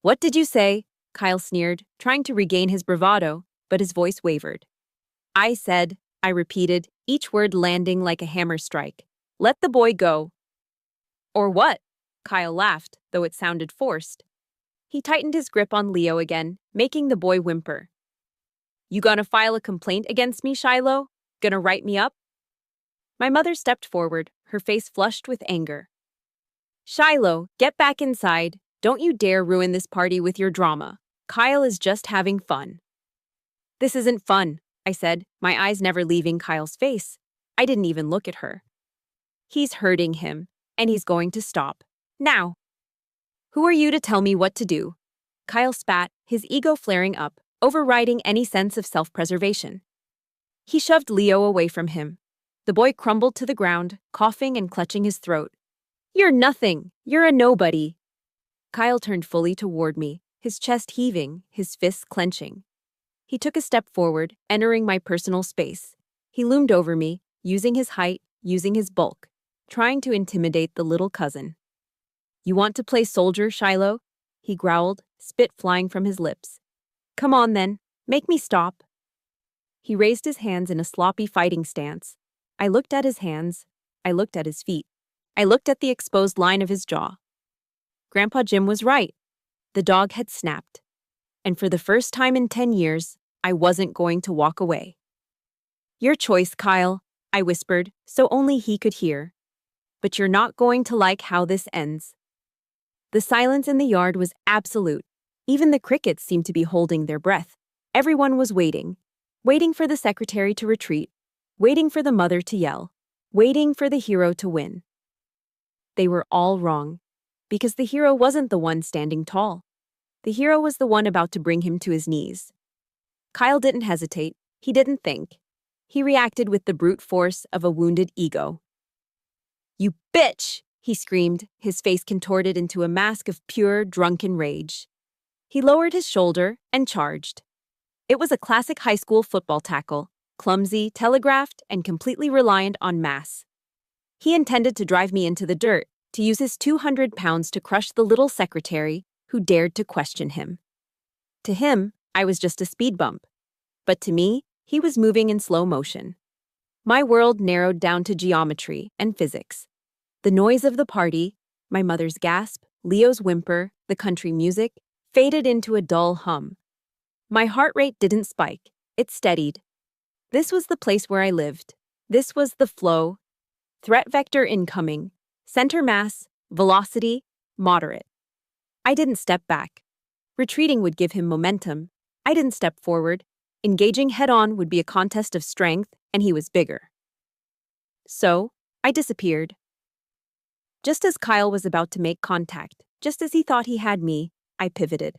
"What did you say?" Kyle sneered, trying to regain his bravado, but his voice wavered. I repeated, each word landing like a hammer strike. "Let the boy go." "Or what?" Kyle laughed, though it sounded forced. He tightened his grip on Leo again, making the boy whimper. "You gonna file a complaint against me, Shiloh? Gonna write me up?" My mother stepped forward, her face flushed with anger. "Shiloh, get back inside. Don't you dare ruin this party with your drama. Kyle is just having fun." "This isn't fun," I said, my eyes never leaving Kyle's face. I didn't even look at her. "He's hurting him, and he's going to stop. Now." "Who are you to tell me what to do?" Kyle spat, his ego flaring up, overriding any sense of self-preservation. He shoved Leo away from him. The boy crumbled to the ground, coughing and clutching his throat. "You're nothing. You're a nobody." Kyle turned fully toward me, his chest heaving, his fists clenching. He took a step forward, entering my personal space. He loomed over me, using his height, using his bulk, trying to intimidate the little cousin. "You want to play soldier, Shiloh?" He growled, spit flying from his lips. "Come on then, make me stop." He raised his hands in a sloppy fighting stance. I looked at his hands. I looked at his feet. I looked at the exposed line of his jaw. Grandpa Jim was right. The dog had snapped. And for the first time in 10 years, I wasn't going to walk away. "Your choice, Kyle," I whispered, so only he could hear. "But you're not going to like how this ends." The silence in the yard was absolute. Even the crickets seemed to be holding their breath. Everyone was waiting. Waiting for the secretary to retreat. Waiting for the mother to yell. Waiting for the hero to win. They were all wrong. Because the hero wasn't the one standing tall. The hero was the one about to bring him to his knees. Kyle didn't hesitate. He didn't think. He reacted with the brute force of a wounded ego. "You bitch!" he screamed, his face contorted into a mask of pure, drunken rage. He lowered his shoulder and charged. It was a classic high school football tackle, clumsy, telegraphed, and completely reliant on mass. He intended to drive me into the dirt, to use his 200 pounds to crush the little secretary who dared to question him. To him, I was just a speed bump. But to me, he was moving in slow motion. My world narrowed down to geometry and physics. The noise of the party, my mother's gasp, Leo's whimper, the country music, faded into a dull hum. My heart rate didn't spike. It steadied. This was the place where I lived. This was the flow. Threat vector incoming. Center mass, velocity, moderate. I didn't step back. Retreating would give him momentum. I didn't step forward. Engaging head-on would be a contest of strength, and he was bigger. So, I disappeared. Just as Kyle was about to make contact, just as he thought he had me, I pivoted.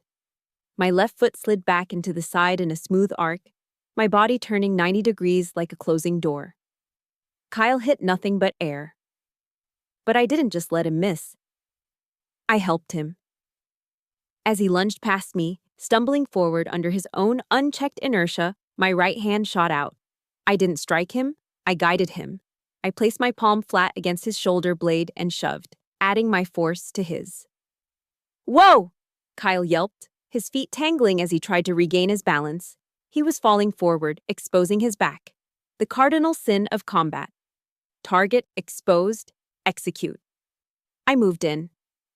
My left foot slid back into the side in a smooth arc, my body turning 90 degrees like a closing door. Kyle hit nothing but air. But I didn't just let him miss. I helped him. As he lunged past me, stumbling forward under his own unchecked inertia, my right hand shot out. I didn't strike him, I guided him. I placed my palm flat against his shoulder blade and shoved, adding my force to his. "Whoa!" Kyle yelped, his feet tangling as he tried to regain his balance. He was falling forward, exposing his back. The cardinal sin of combat. Target exposed, execute. I moved in.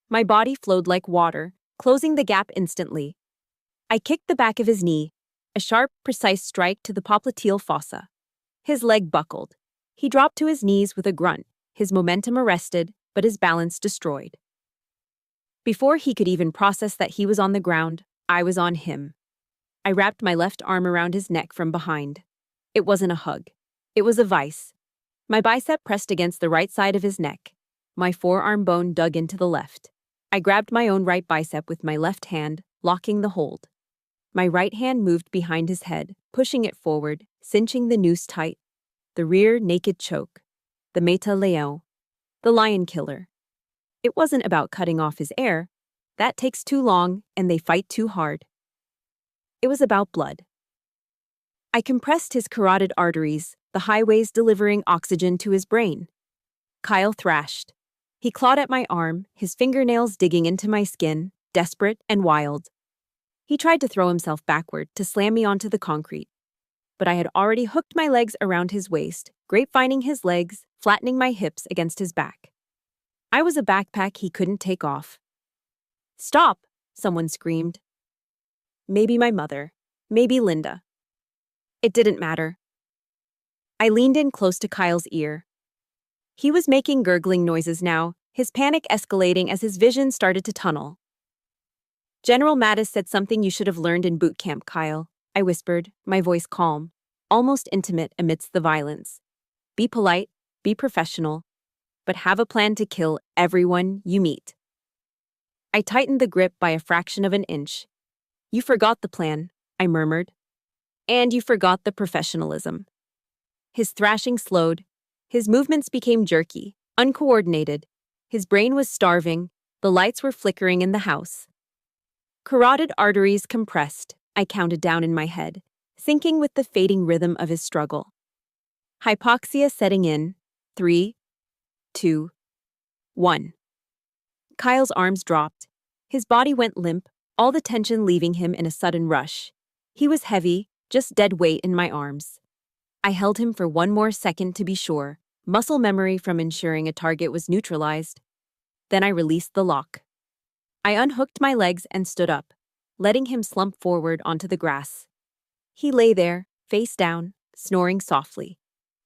My body flowed like water, closing the gap instantly. I kicked the back of his knee, a sharp, precise strike to the popliteal fossa. His leg buckled. He dropped to his knees with a grunt, his momentum arrested, but his balance destroyed. Before he could even process that he was on the ground, I was on him. I wrapped my left arm around his neck from behind. It wasn't a hug. It was a vice. My bicep pressed against the right side of his neck. My forearm bone dug into the left. I grabbed my own right bicep with my left hand, locking the hold. My right hand moved behind his head, pushing it forward, cinching the noose tight. The rear naked choke. The Meta Leão. The lion killer. It wasn't about cutting off his air. That takes too long, and they fight too hard. It was about blood. I compressed his carotid arteries, the highways delivering oxygen to his brain. Kyle thrashed. He clawed at my arm, his fingernails digging into my skin, desperate and wild. He tried to throw himself backward to slam me onto the concrete. But I had already hooked my legs around his waist, grapevining his legs, flattening my hips against his back. I was a backpack he couldn't take off. "Stop!" someone screamed. Maybe my mother. Maybe Linda. It didn't matter. I leaned in close to Kyle's ear. He was making gurgling noises now, his panic escalating as his vision started to tunnel. "General Mattis said something you should have learned in boot camp, Kyle," I whispered, my voice calm, almost intimate amidst the violence. "Be polite, be professional, but have a plan to kill everyone you meet." I tightened the grip by a fraction of an inch. "You forgot the plan," I murmured. "And you forgot the professionalism." His thrashing slowed. His movements became jerky, uncoordinated. His brain was starving. The lights were flickering in the house. Carotid arteries compressed, I counted down in my head, syncing with the fading rhythm of his struggle. Hypoxia setting in. 3, 2, 1. Kyle's arms dropped. His body went limp, all the tension leaving him in a sudden rush. He was heavy, just dead weight in my arms. I held him for one more second to be sure, muscle memory from ensuring a target was neutralized. Then I released the lock. I unhooked my legs and stood up, letting him slump forward onto the grass. He lay there, face down, snoring softly,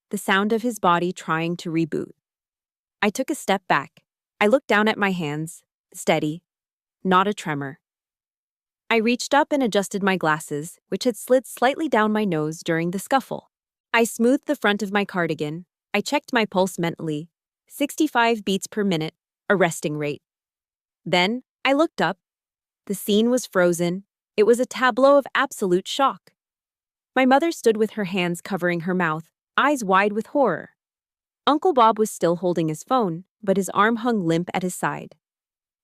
the sound of his body trying to reboot. I took a step back. I looked down at my hands, steady, not a tremor. I reached up and adjusted my glasses, which had slid slightly down my nose during the scuffle. I smoothed the front of my cardigan. I checked my pulse mentally. 65 beats per minute, a resting rate. Then, I looked up. The scene was frozen. It was a tableau of absolute shock. My mother stood with her hands covering her mouth, eyes wide with horror. Uncle Bob was still holding his phone, but his arm hung limp at his side.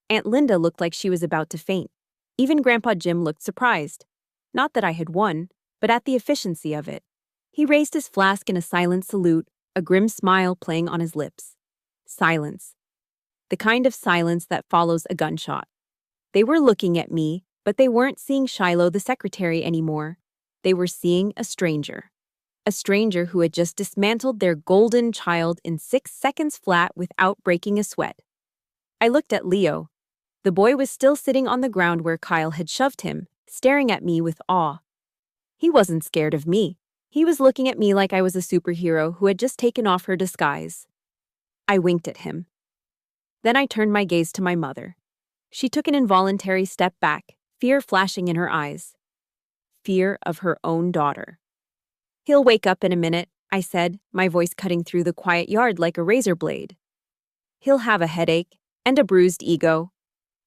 Aunt Linda looked like she was about to faint. Even Grandpa Jim looked surprised. Not that I had won, but at the efficiency of it. He raised his flask in a silent salute, a grim smile playing on his lips. Silence. The kind of silence that follows a gunshot. They were looking at me, but they weren't seeing Shiloh the secretary anymore. They were seeing a stranger. A stranger who had just dismantled their golden child in 6 seconds flat without breaking a sweat. I looked at Leo. The boy was still sitting on the ground where Kyle had shoved him, staring at me with awe. He wasn't scared of me. He was looking at me like I was a superhero who had just taken off her disguise. I winked at him. Then I turned my gaze to my mother. She took an involuntary step back, fear flashing in her eyes. Fear of her own daughter. "He'll wake up in a minute," I said, my voice cutting through the quiet yard like a razor blade. "He'll have a headache and a bruised ego,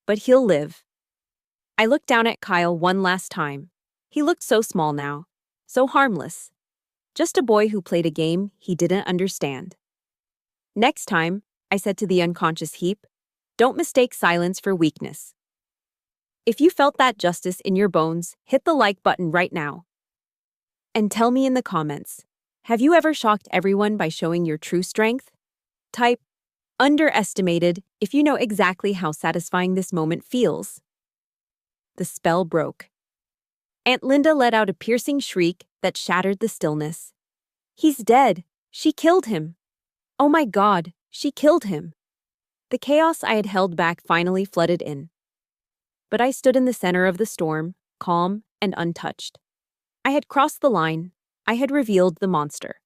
but he'll live." I looked down at Kyle one last time. He looked so small now, so harmless. Just a boy who played a game he didn't understand. "Next time," I said to the unconscious heap, "don't mistake silence for weakness." If you felt that justice in your bones, hit the like button right now. And tell me in the comments, have you ever shocked everyone by showing your true strength? Type underestimated if you know exactly how satisfying this moment feels. The spell broke. Aunt Linda let out a piercing shriek that shattered the stillness. "He's dead. She killed him. Oh my God, she killed him." The chaos I had held back finally flooded in. But I stood in the center of the storm, calm and untouched. I had crossed the line. I had revealed the monster.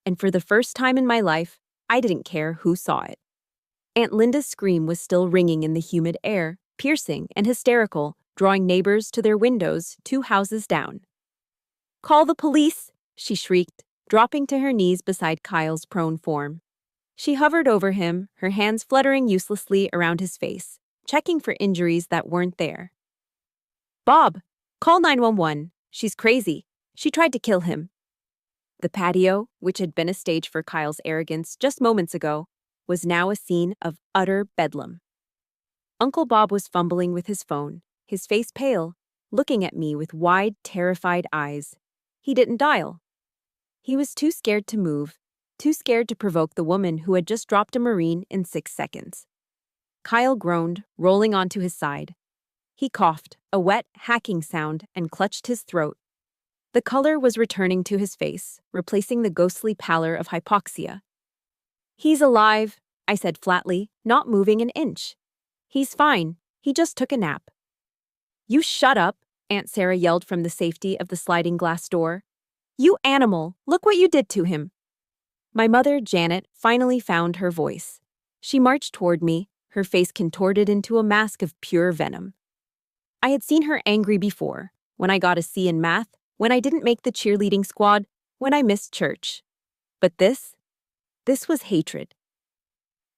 And for the first time in my life, I didn't care who saw it. Aunt Linda's scream was still ringing in the humid air, piercing and hysterical, drawing neighbors to their windows 2 houses down. "Call the police!" she shrieked, dropping to her knees beside Kyle's prone form. She hovered over him, her hands fluttering uselessly around his face, checking for injuries that weren't there. "Bob!" Call 911. She's crazy. She tried to kill him. The patio, which had been a stage for Kyle's arrogance just moments ago, was now a scene of utter bedlam. Uncle Bob was fumbling with his phone, his face pale, looking at me with wide, terrified eyes. He didn't dial. He was too scared to move, too scared to provoke the woman who had just dropped a Marine in 6 seconds. Kyle groaned, rolling onto his side. He coughed, a wet, hacking sound, and clutched his throat. The color was returning to his face, replacing the ghostly pallor of hypoxia. He's alive, I said flatly, not moving an inch. He's fine. He just took a nap. You shut up, Aunt Sarah yelled from the safety of the sliding glass door. You animal, look what you did to him. My mother, Janet, finally found her voice. She marched toward me, her face contorted into a mask of pure venom. I had seen her angry before, when I got a C in math, when I didn't make the cheerleading squad, when I missed church. But this was hatred.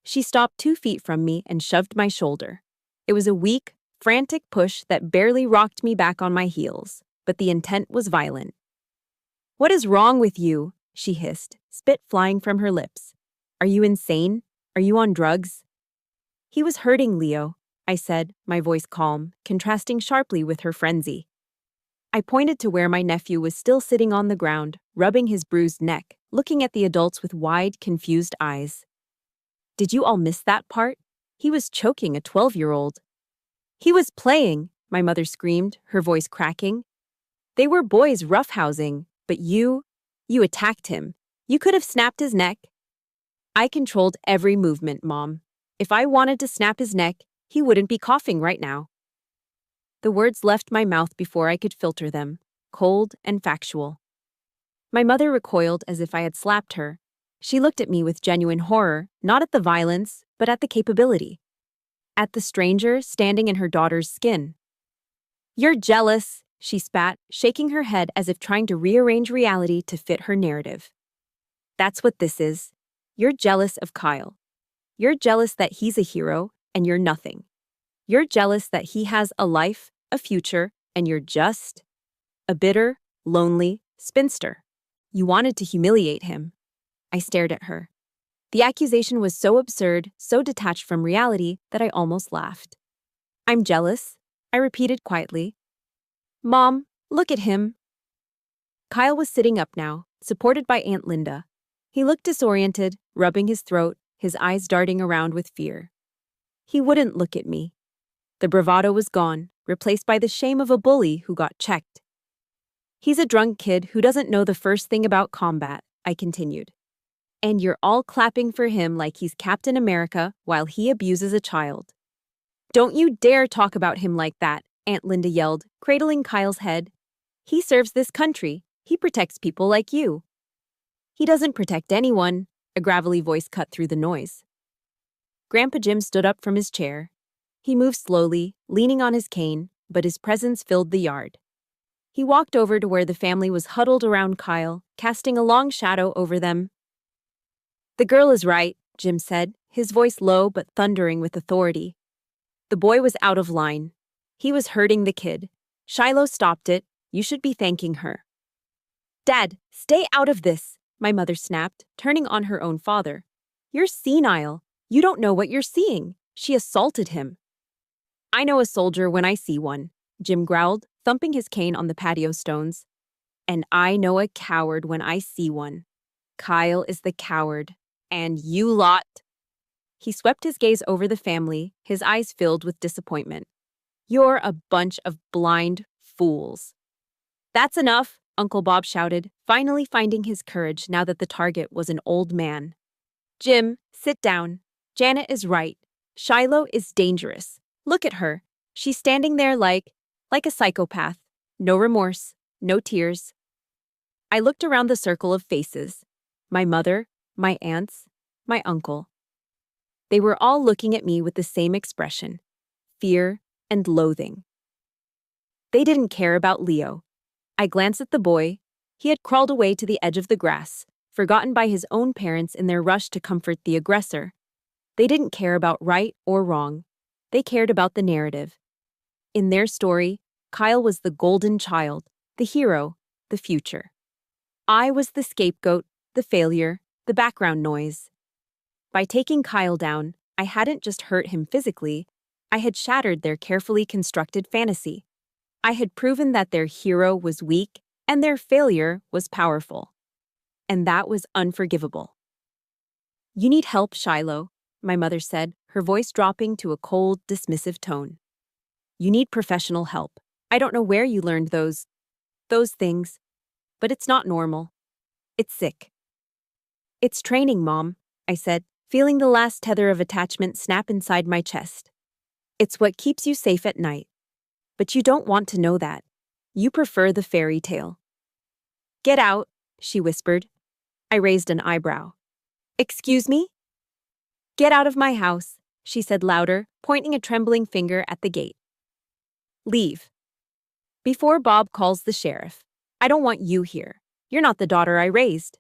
She stopped 2 feet from me and shoved my shoulder. It was a weak, frantic push that barely rocked me back on my heels, but the intent was violent. What is wrong with you? She hissed, spit flying from her lips. Are you insane? Are you on drugs? He was hurting Leo, I said, my voice calm, contrasting sharply with her frenzy. I pointed to where my nephew was still sitting on the ground, rubbing his bruised neck, looking at the adults with wide, confused eyes. Did you all miss that part? He was choking a 12-year-old. He was playing, my mother screamed, her voice cracking. They were boys roughhousing, but you attacked him. You could have snapped his neck. I controlled every movement, Mom. If I wanted to snap his neck, he wouldn't be coughing right now. The words left my mouth before I could filter them, cold and factual. My mother recoiled as if I had slapped her. She looked at me with genuine horror, not at the violence, but at the capability. At the stranger standing in her daughter's skin. You're jealous, she spat, shaking her head as if trying to rearrange reality to fit her narrative. That's what this is. You're jealous of Kyle. You're jealous that he's a hero, and you're nothing. You're jealous that he has a life, a future, and you're just a bitter, lonely spinster. You wanted to humiliate him. I stared at her. The accusation was so absurd, so detached from reality, that I almost laughed. I'm jealous, I repeated quietly. Mom, look at him. Kyle was sitting up now, supported by Aunt Linda. He looked disoriented, rubbing his throat, his eyes darting around with fear. He wouldn't look at me. The bravado was gone, replaced by the shame of a bully who got checked. He's a drunk kid who doesn't know the first thing about combat, I continued. And you're all clapping for him like he's Captain America while he abuses a child. Don't you dare talk about him like that, Aunt Linda yelled, cradling Kyle's head. He serves this country. He protects people like you. He doesn't protect anyone, a gravelly voice cut through the noise. Grandpa Jim stood up from his chair. He moved slowly, leaning on his cane, but his presence filled the yard. He walked over to where the family was huddled around Kyle, casting a long shadow over them. The girl is right, Jim said, his voice low but thundering with authority. The boy was out of line. He was hurting the kid. Shiloh stopped it. You should be thanking her. Dad, stay out of this, my mother snapped, turning on her own father. You're senile. You don't know what you're seeing. She assaulted him. I know a soldier when I see one, Jim growled, thumping his cane on the patio stones. And I know a coward when I see one. Kyle is the coward. And you lot. He swept his gaze over the family, his eyes filled with disappointment. You're a bunch of blind fools. That's enough, Uncle Bob shouted, finally finding his courage now that the target was an old man. Jim, sit down. Janet is right. Shiloh is dangerous. Look at her. She's standing there like a psychopath. No remorse, no tears. I looked around the circle of faces. My mother, my aunts, my uncle. They were all looking at me with the same expression, fear and loathing. They didn't care about Leo. I glanced at the boy. He had crawled away to the edge of the grass, forgotten by his own parents in their rush to comfort the aggressor. They didn't care about right or wrong. They cared about the narrative. In their story, Kyle was the golden child, the hero, the future. I was the scapegoat, the failure, the background noise. By taking Kyle down, I hadn't just hurt him physically, I had shattered their carefully constructed fantasy. I had proven that their hero was weak and their failure was powerful. And that was unforgivable. "You need help, Shiloh," my mother said, her voice dropping to a cold, dismissive tone. "You need professional help. I don't know where you learned those things, but it's not normal. It's sick." "It's training, Mom," I said, feeling the last tether of attachment snap inside my chest. "It's what keeps you safe at night. But you don't want to know that. You prefer the fairy tale." "Get out," she whispered. I raised an eyebrow. "Excuse me?" "Get out of my house," she said louder, pointing a trembling finger at the gate. "Leave. Before Bob calls the sheriff. I don't want you here. You're not the daughter I raised."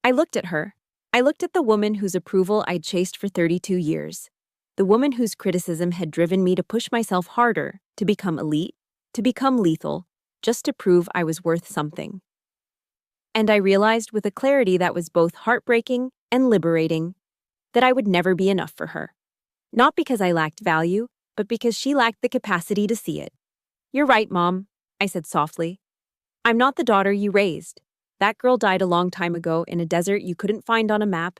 I looked at her. I looked at the woman whose approval I'd chased for 32 years. The woman whose criticism had driven me to push myself harder, to become elite, to become lethal, just to prove I was worth something. And I realized with a clarity that was both heartbreaking and liberating that I would never be enough for her. Not because I lacked value, but because she lacked the capacity to see it. "You're right, Mom," I said softly. "I'm not the daughter you raised. That girl died a long time ago in a desert you couldn't find on a map."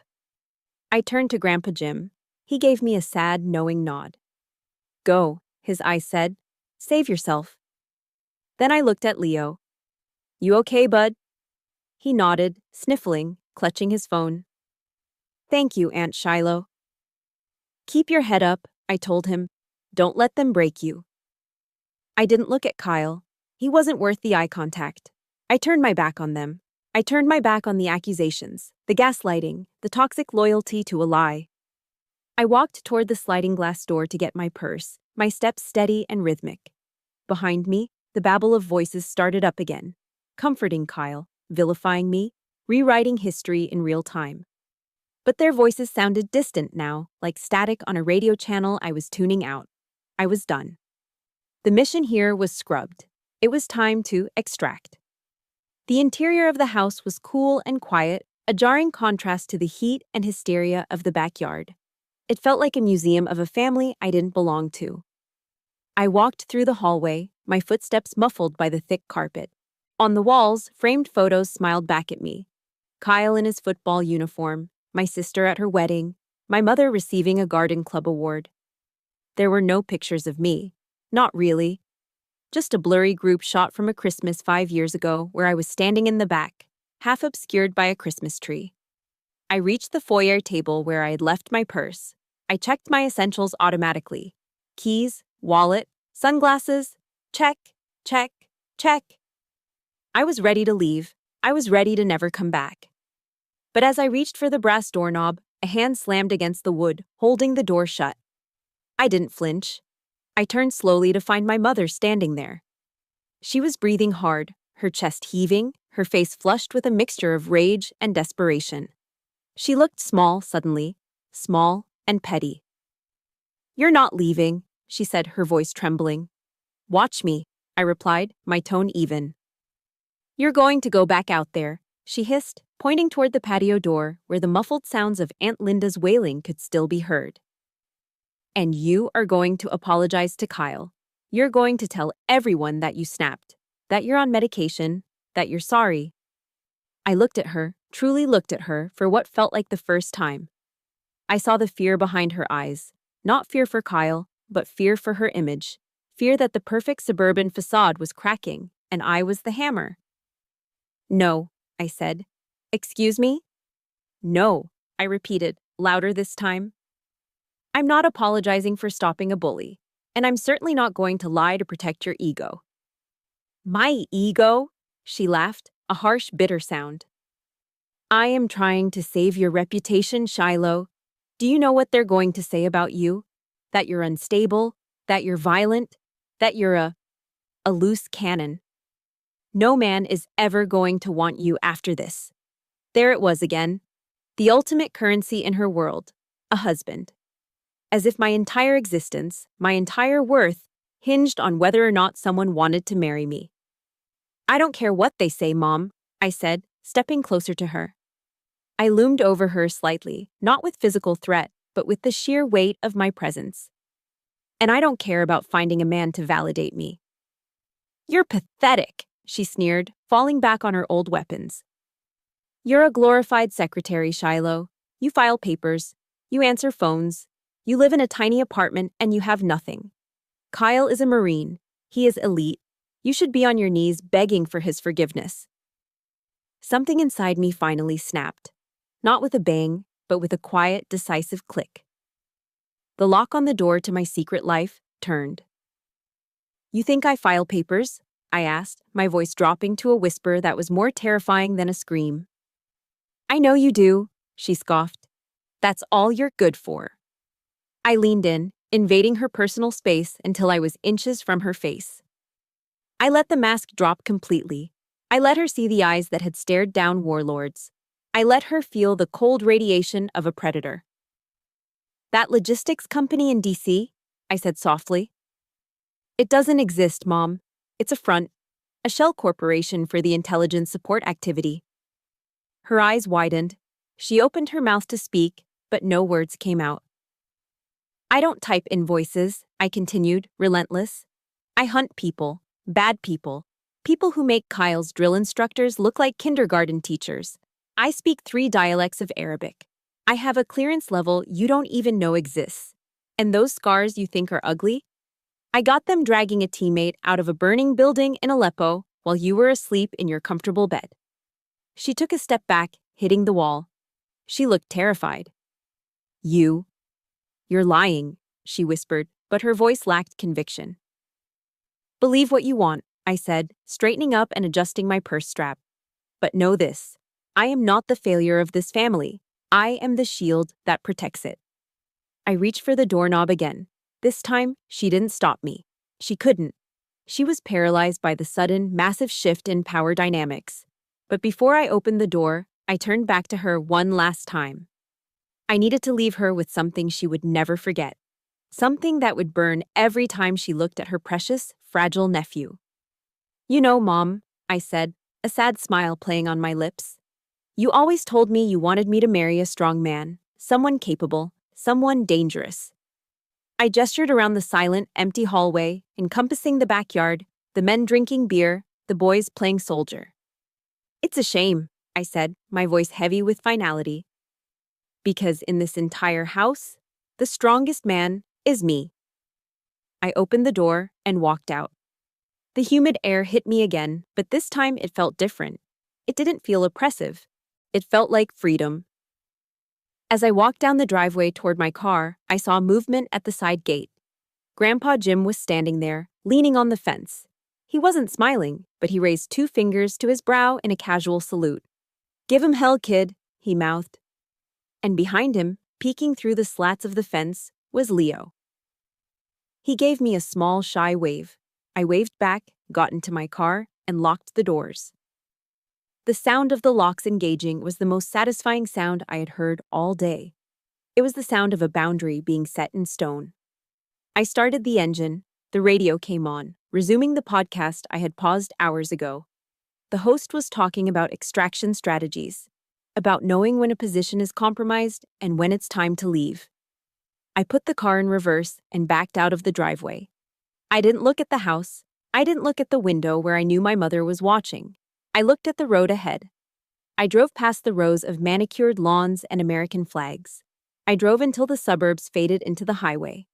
I turned to Grandpa Jim. He gave me a sad, knowing nod. "Go," his eyes said. "Save yourself." Then I looked at Leo. "You okay, bud?" He nodded, sniffling, clutching his phone. "Thank you, Aunt Shiloh." "Keep your head up," I told him. "Don't let them break you." I didn't look at Kyle. He wasn't worth the eye contact. I turned my back on them. I turned my back on the accusations, the gaslighting, the toxic loyalty to a lie. I walked toward the sliding glass door to get my purse, my steps steady and rhythmic. Behind me, the babble of voices started up again, comforting Kyle, vilifying me, rewriting history in real time. But their voices sounded distant now, like static on a radio channel I was tuning out. I was done. The mission here was scrubbed. It was time to extract. The interior of the house was cool and quiet, a jarring contrast to the heat and hysteria of the backyard. It felt like a museum of a family I didn't belong to. I walked through the hallway, my footsteps muffled by the thick carpet. On the walls, framed photos smiled back at me. Kyle in his football uniform, my sister at her wedding, my mother receiving a garden club award. There were no pictures of me. Not really. Just a blurry group shot from a Christmas 5 years ago where I was standing in the back, half obscured by a Christmas tree. I reached the foyer table where I had left my purse. I checked my essentials automatically. Keys, wallet, sunglasses, check, check, check. I was ready to leave. I was ready to never come back. But as I reached for the brass doorknob, a hand slammed against the wood, holding the door shut. I didn't flinch. I turned slowly to find my mother standing there. She was breathing hard, her chest heaving, her face flushed with a mixture of rage and desperation. She looked small suddenly, small and petty. "You're not leaving," she said, her voice trembling. "Watch me," I replied, my tone even. "You're going to go back out there," she hissed, pointing toward the patio door where the muffled sounds of Aunt Linda's wailing could still be heard. "And you are going to apologize to Kyle. You're going to tell everyone that you snapped, that you're on medication, that you're sorry." I looked at her, truly looked at her, for what felt like the first time. I saw the fear behind her eyes, not fear for Kyle, but fear for her image, fear that the perfect suburban facade was cracking, and I was the hammer. "No," I said. "Excuse me?" "No," I repeated, louder this time. "I'm not apologizing for stopping a bully, and I'm certainly not going to lie to protect your ego." "My ego?" she laughed, a harsh, bitter sound. "I am trying to save your reputation, Shiloh. Do you know what they're going to say about you? That you're unstable, that you're violent, that you're a loose cannon. No man is ever going to want you after this." There it was again. The ultimate currency in her world, a husband. As if my entire existence, my entire worth, hinged on whether or not someone wanted to marry me. I don't care what they say, Mom, I said, stepping closer to her. I loomed over her slightly, not with physical threat, but with the sheer weight of my presence. And I don't care about finding a man to validate me. You're pathetic, she sneered, falling back on her old weapons. You're a glorified secretary, Shiloh. You file papers, you answer phones, you live in a tiny apartment, and you have nothing. Kyle is a Marine. He is elite. You should be on your knees begging for his forgiveness. Something inside me finally snapped. Not with a bang, but with a quiet, decisive click. The lock on the door to my secret life turned. You think I file papers? I asked, my voice dropping to a whisper that was more terrifying than a scream. I know you do, she scoffed. That's all you're good for. I leaned in, invading her personal space until I was inches from her face. I let the mask drop completely. I let her see the eyes that had stared down warlords. I let her feel the cold radiation of a predator. That logistics company in DC? I said softly. It doesn't exist, Mom. It's a front, a shell corporation for the intelligence support activity. Her eyes widened. She opened her mouth to speak, but no words came out. I don't type invoices, I continued, relentless. I hunt people, bad people, people who make Kyle's drill instructors look like kindergarten teachers. I speak 3 dialects of Arabic. I have a clearance level you don't even know exists. And those scars you think are ugly? I got them dragging a teammate out of a burning building in Aleppo while you were asleep in your comfortable bed. She took a step back, hitting the wall. She looked terrified. You're lying, she whispered, but her voice lacked conviction. Believe what you want, I said, straightening up and adjusting my purse strap. But know this, I am not the failure of this family. I am the shield that protects it. I reached for the doorknob again. This time, she didn't stop me. She couldn't. She was paralyzed by the sudden, massive shift in power dynamics. But before I opened the door, I turned back to her one last time. I needed to leave her with something she would never forget. Something that would burn every time she looked at her precious, fragile nephew. You know, Mom, I said, a sad smile playing on my lips. You always told me you wanted me to marry a strong man, someone capable, someone dangerous. I gestured around the silent, empty hallway, encompassing the backyard, the men drinking beer, the boys playing soldier. It's a shame, I said, my voice heavy with finality. Because in this entire house, the strongest man is me. I opened the door and walked out. The humid air hit me again, but this time it felt different. It didn't feel oppressive. It felt like freedom. As I walked down the driveway toward my car, I saw movement at the side gate. Grandpa Jim was standing there, leaning on the fence. He wasn't smiling, but he raised 2 fingers to his brow in a casual salute. Give him hell, kid, he mouthed. And behind him, peeking through the slats of the fence, was Leo. He gave me a small, shy wave. I waved back, got into my car, and locked the doors. The sound of the locks engaging was the most satisfying sound I had heard all day. It was the sound of a boundary being set in stone. I started the engine. The radio came on, resuming the podcast I had paused hours ago. The host was talking about extraction strategies, about knowing when a position is compromised and when it's time to leave. I put the car in reverse and backed out of the driveway. I didn't look at the house. I didn't look at the window where I knew my mother was watching. I looked at the road ahead. I drove past the rows of manicured lawns and American flags. I drove until the suburbs faded into the highway.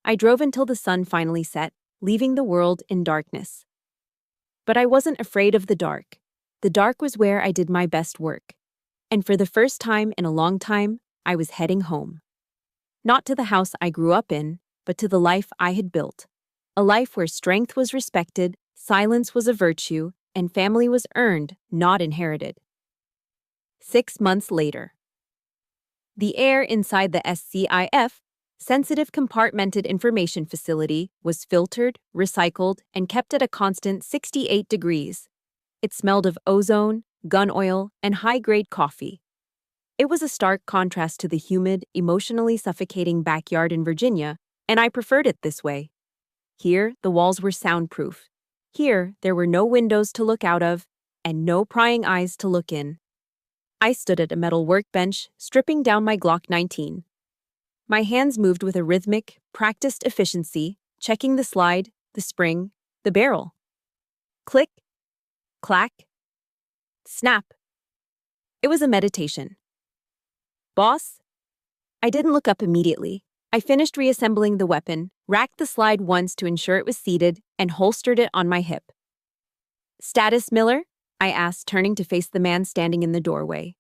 I drove until the sun finally set, leaving the world in darkness. But I wasn't afraid of the dark. The dark was where I did my best work. And for the first time in a long time, I was heading home. Not to the house I grew up in, but to the life I had built. A life where strength was respected, silence was a virtue, and family was earned, not inherited. 6 months later. The air inside the SCIF, Sensitive Compartmented Information Facility, was filtered, recycled, and kept at a constant 68 degrees. It smelled of ozone, gun oil, and high-grade coffee. It was a stark contrast to the humid, emotionally suffocating backyard in Virginia, and I preferred it this way. Here, the walls were soundproof. Here, there were no windows to look out of and no prying eyes to look in. I stood at a metal workbench, stripping down my Glock 19. My hands moved with a rhythmic, practiced efficiency, checking the slide, the spring, the barrel. Click, clack, snap. It was a meditation. Boss? I didn't look up immediately. I finished reassembling the weapon, racked the slide once to ensure it was seated, and holstered it on my hip. Status, Miller? I asked, turning to face the man standing in the doorway.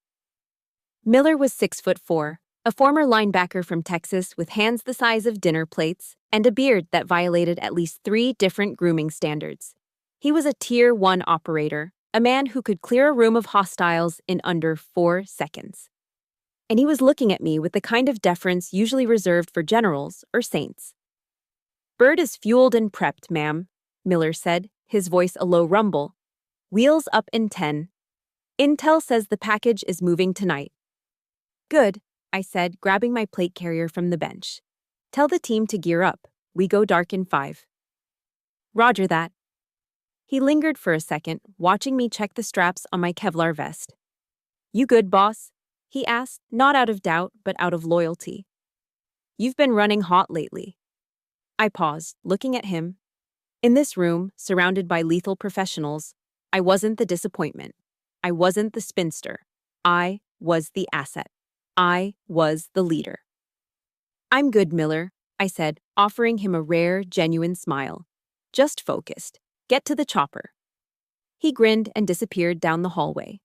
Miller was 6'4", a former linebacker from Texas with hands the size of dinner plates and a beard that violated at least 3 different grooming standards. He was a Tier 1 operator, a man who could clear a room of hostiles in under 4 seconds. And he was looking at me with the kind of deference usually reserved for generals or saints. Bird is fueled and prepped, ma'am, Miller said, his voice a low rumble. Wheels up in 10. Intel says the package is moving tonight. Good, I said, grabbing my plate carrier from the bench. Tell the team to gear up. We go dark in 5. Roger that. He lingered for a second, watching me check the straps on my Kevlar vest. You good, boss? He asked, not out of doubt, but out of loyalty. You've been running hot lately. I paused, looking at him. In this room, surrounded by lethal professionals, I wasn't the disappointment. I wasn't the spinster. I was the asset. I was the leader. I'm good, Miller, I said, offering him a rare, genuine smile. Just focused. Get to the chopper. He grinned and disappeared down the hallway.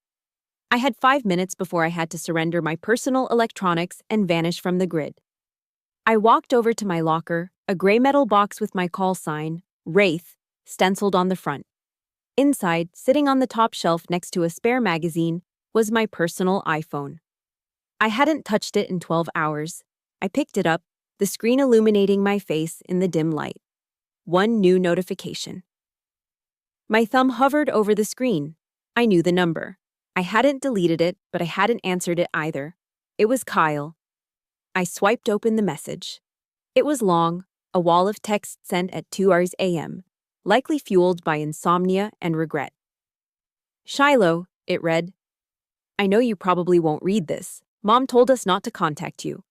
I had 5 minutes before I had to surrender my personal electronics and vanish from the grid. I walked over to my locker, a gray metal box with my call sign, Wraith, stenciled on the front. Inside, sitting on the top shelf next to a spare magazine, was my personal iPhone. I hadn't touched it in 12 hours. I picked it up, the screen illuminating my face in the dim light. One new notification. My thumb hovered over the screen. I knew the number. I hadn't deleted it, but I hadn't answered it either. It was Kyle. I swiped open the message. It was long, a wall of text sent at 2 a.m., likely fueled by insomnia and regret. Shiloh, it read. I know you probably won't read this. Mom told us not to contact you.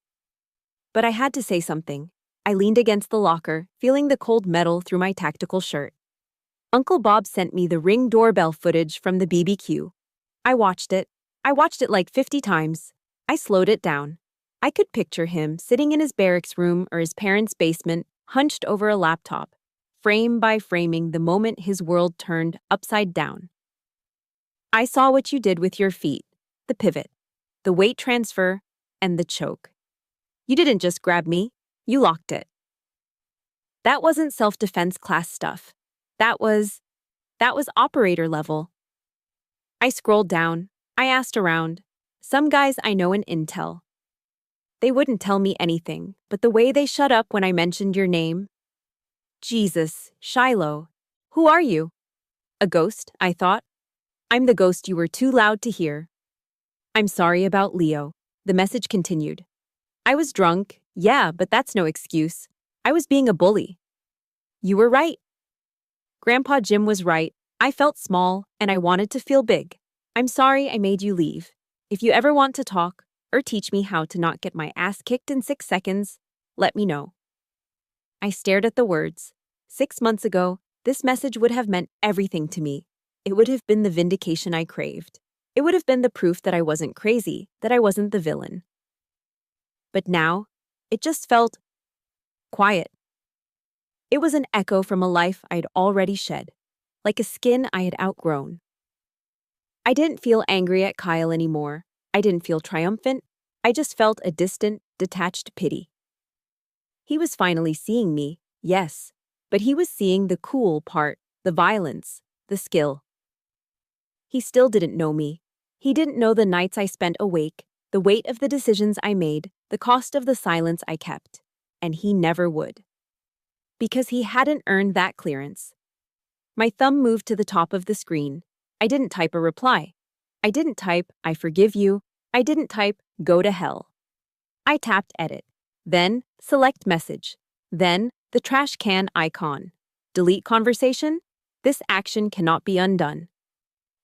But I had to say something. I leaned against the locker, feeling the cold metal through my tactical shirt. Uncle Bob sent me the Ring doorbell footage from the BBQ. I watched it. I watched it like 50 times. I slowed it down. I could picture him sitting in his barracks room or his parents' basement, hunched over a laptop, frame by framing the moment his world turned upside down. I saw what you did with your feet, the pivot, the weight transfer, and the choke. You didn't just grab me, you locked it. That wasn't self-defense class stuff. That was operator level. I scrolled down. I asked around. Some guys I know in Intel. They wouldn't tell me anything, but the way they shut up when I mentioned your name. Jesus, Shiloh. Who are you? A ghost, I thought. I'm the ghost you were too loud to hear. I'm sorry about Leo. The message continued. I was drunk, yeah, but that's no excuse. I was being a bully. You were right. Grandpa Jim was right. I felt small, and I wanted to feel big. I'm sorry I made you leave. If you ever want to talk, or teach me how to not get my ass kicked in 6 seconds, let me know. I stared at the words. 6 months ago, this message would have meant everything to me. It would have been the vindication I craved. It would have been the proof that I wasn't crazy, that I wasn't the villain. But now, it just felt quiet. It was an echo from a life I'd already shed, like a skin I had outgrown. I didn't feel angry at Kyle anymore. I didn't feel triumphant. I just felt a distant, detached pity. He was finally seeing me, yes, but he was seeing the cool part, the violence, the skill. He still didn't know me. He didn't know the nights I spent awake, the weight of the decisions I made, the cost of the silence I kept. And he never would. Because he hadn't earned that clearance. My thumb moved to the top of the screen. I didn't type a reply. I didn't type, I forgive you. I didn't type, go to hell. I tapped edit. Then, select message. Then, the trash can icon. Delete conversation? This action cannot be undone.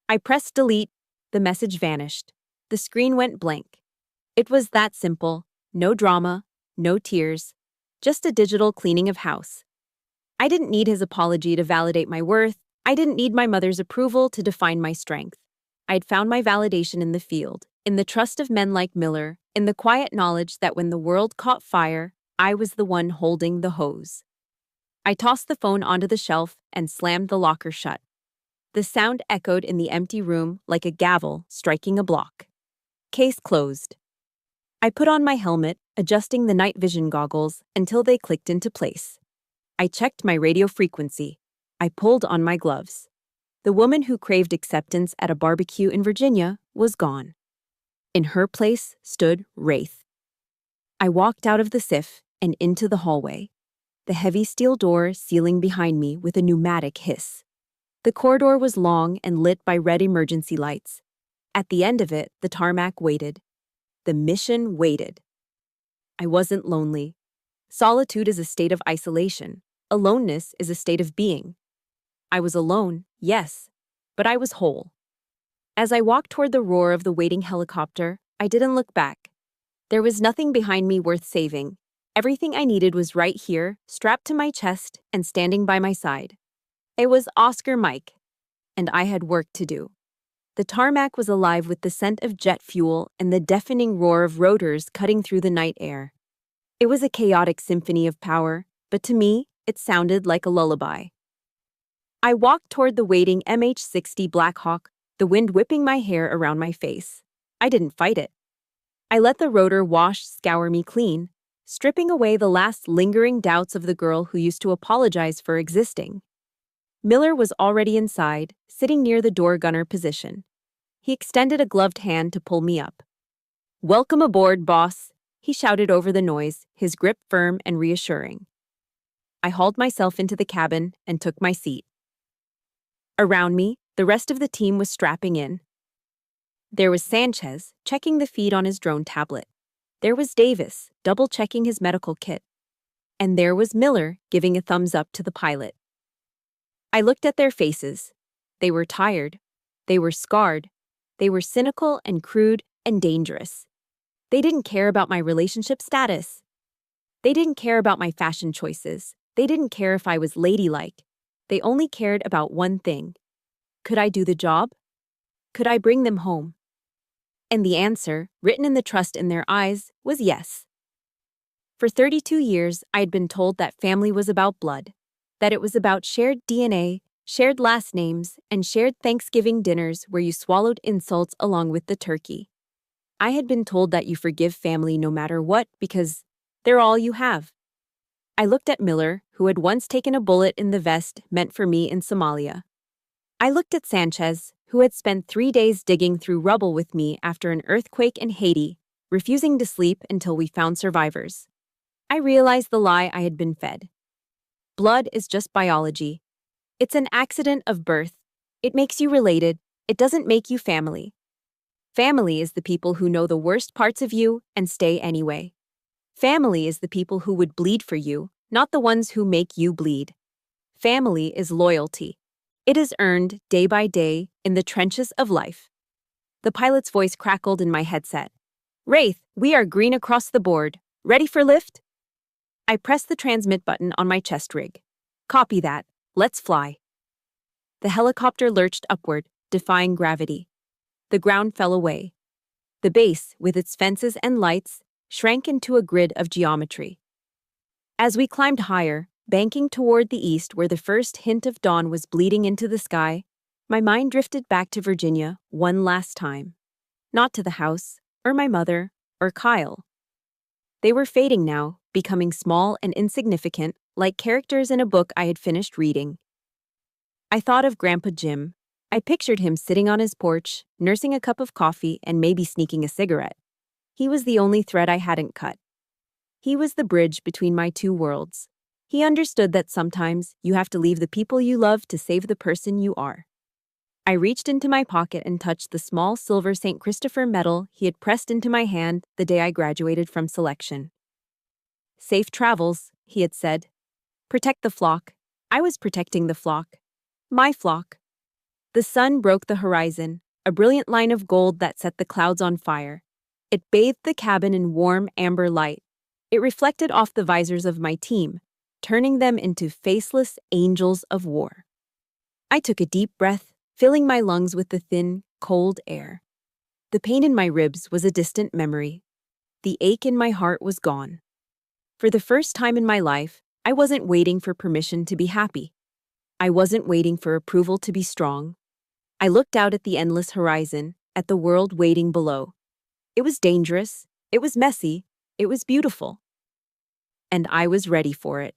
I pressed delete. The message vanished. The screen went blank. It was that simple. No drama, no tears, just a digital cleaning of house. I didn't need his apology to validate my worth. I didn't need my mother's approval to define my strength. I had found my validation in the field, in the trust of men like Miller, in the quiet knowledge that when the world caught fire, I was the one holding the hose. I tossed the phone onto the shelf and slammed the locker shut. The sound echoed in the empty room like a gavel striking a block. Case closed. I put on my helmet, adjusting the night vision goggles until they clicked into place. I checked my radio frequency. I pulled on my gloves. The woman who craved acceptance at a barbecue in Virginia was gone. In her place stood Wraith. I walked out of the SIF and into the hallway, the heavy steel door sealing behind me with a pneumatic hiss. The corridor was long and lit by red emergency lights. At the end of it, the tarmac waited. The mission waited. I wasn't lonely. Solitude is a state of isolation. Aloneness is a state of being. I was alone, yes, but I was whole. As I walked toward the roar of the waiting helicopter, I didn't look back. There was nothing behind me worth saving. Everything I needed was right here, strapped to my chest and standing by my side. It was Oscar Mike, and I had work to do. The tarmac was alive with the scent of jet fuel and the deafening roar of rotors cutting through the night air. It was a chaotic symphony of power, but to me, it sounded like a lullaby. I walked toward the waiting MH-60 Blackhawk, the wind whipping my hair around my face. I didn't fight it. I let the rotor scour me clean, stripping away the last lingering doubts of the girl who used to apologize for existing. Miller was already inside, sitting near the door gunner position. He extended a gloved hand to pull me up. "Welcome aboard, boss," he shouted over the noise, his grip firm and reassuring. I hauled myself into the cabin and took my seat. Around me, the rest of the team was strapping in. There was Sanchez, checking the feed on his drone tablet. There was Davis, double-checking his medical kit. And there was Miller, giving a thumbs up to the pilot. I looked at their faces. They were tired. They were scarred. They were cynical and crude and dangerous. They didn't care about my relationship status. They didn't care about my fashion choices. They didn't care if I was ladylike. They only cared about one thing. Could I do the job? Could I bring them home? And the answer, written in the trust in their eyes, was yes. For 32 years, I had been told that family was about blood, that it was about shared DNA, shared last names, and shared Thanksgiving dinners where you swallowed insults along with the turkey. I had been told that you forgive family no matter what because they're all you have. I looked at Miller, who had once taken a bullet in the vest meant for me in Somalia. I looked at Sanchez, who had spent 3 days digging through rubble with me after an earthquake in Haiti, refusing to sleep until we found survivors. I realized the lie I had been fed. Blood is just biology. It's an accident of birth. It makes you related. It doesn't make you family. Family is the people who know the worst parts of you and stay anyway. Family is the people who would bleed for you, not the ones who make you bleed. Family is loyalty. It is earned day by day in the trenches of life. The pilot's voice crackled in my headset. "Wraith, we are green across the board. Ready for lift?" I pressed the transmit button on my chest rig. "Copy that. Let's fly." The helicopter lurched upward, defying gravity. The ground fell away. The base, with its fences and lights, shrank into a grid of geometry. As we climbed higher, banking toward the east where the first hint of dawn was bleeding into the sky, my mind drifted back to Virginia one last time. Not to the house, or my mother, or Kyle. They were fading now, becoming small and insignificant, like characters in a book I had finished reading. I thought of Grandpa Jim. I pictured him sitting on his porch, nursing a cup of coffee and maybe sneaking a cigarette. He was the only thread I hadn't cut. He was the bridge between my two worlds. He understood that sometimes you have to leave the people you love to save the person you are. I reached into my pocket and touched the small silver St. Christopher medal he had pressed into my hand the day I graduated from selection. "Safe travels," he had said. "Protect the flock. I was protecting the flock. My flock. The sun broke the horizon, a brilliant line of gold that set the clouds on fire. It bathed the cabin in warm amber light. It reflected off the visors of my team, turning them into faceless angels of war. I took a deep breath, filling my lungs with the thin, cold air. The pain in my ribs was a distant memory. The ache in my heart was gone. For the first time in my life, I wasn't waiting for permission to be happy. I wasn't waiting for approval to be strong. I looked out at the endless horizon, at the world waiting below. It was dangerous, it was messy, it was beautiful. And I was ready for it.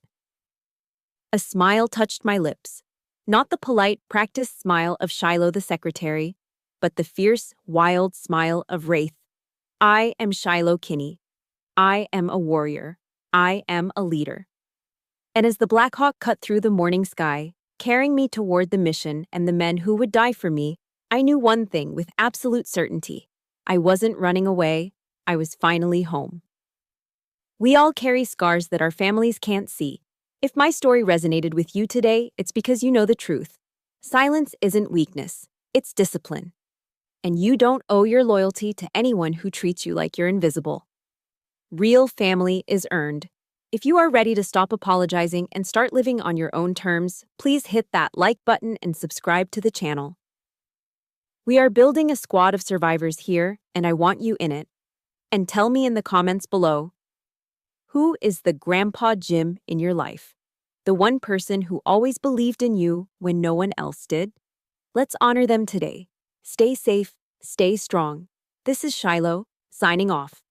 A smile touched my lips. Not the polite, practiced smile of Shiloh the secretary, but the fierce, wild smile of Wraith. I am Shiloh Kinney. I am a warrior. I am a leader. And as the Black Hawk cut through the morning sky, carrying me toward the mission and the men who would die for me, I knew one thing with absolute certainty. I wasn't running away. I was finally home. We all carry scars that our families can't see. If my story resonated with you today, it's because you know the truth. Silence isn't weakness, it's discipline. And you don't owe your loyalty to anyone who treats you like you're invisible. Real family is earned. If you are ready to stop apologizing and start living on your own terms, please hit that like button and subscribe to the channel. We are building a squad of survivors here, and I want you in it. And tell me in the comments below, who is the Grandpa Jim in your life? The one person who always believed in you when no one else did? Let's honor them today. Stay safe, stay strong. This is Shiloh, signing off.